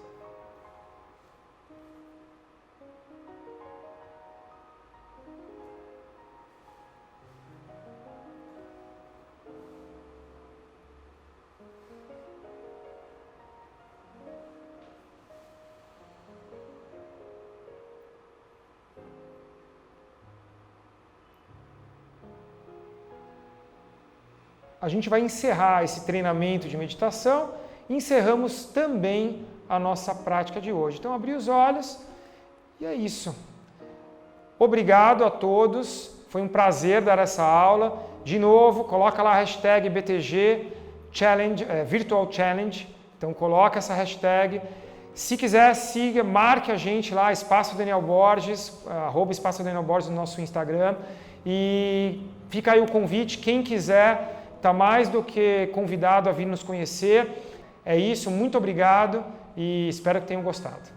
A gente vai encerrar esse treinamento de meditação e encerramos também a nossa prática de hoje. Então, abri os olhos e é isso. Obrigado a todos, foi um prazer dar essa aula. De novo, coloca lá a hashtag BTG Challenge, Virtual Challenge. Então, coloca essa hashtag. Se quiser, siga, marque a gente lá, Espaço Daniel Borges, @Espaço Daniel Borges no nosso Instagram. E fica aí o convite, quem quiser, está mais do que convidado a vir nos conhecer. É isso, muito obrigado e espero que tenham gostado.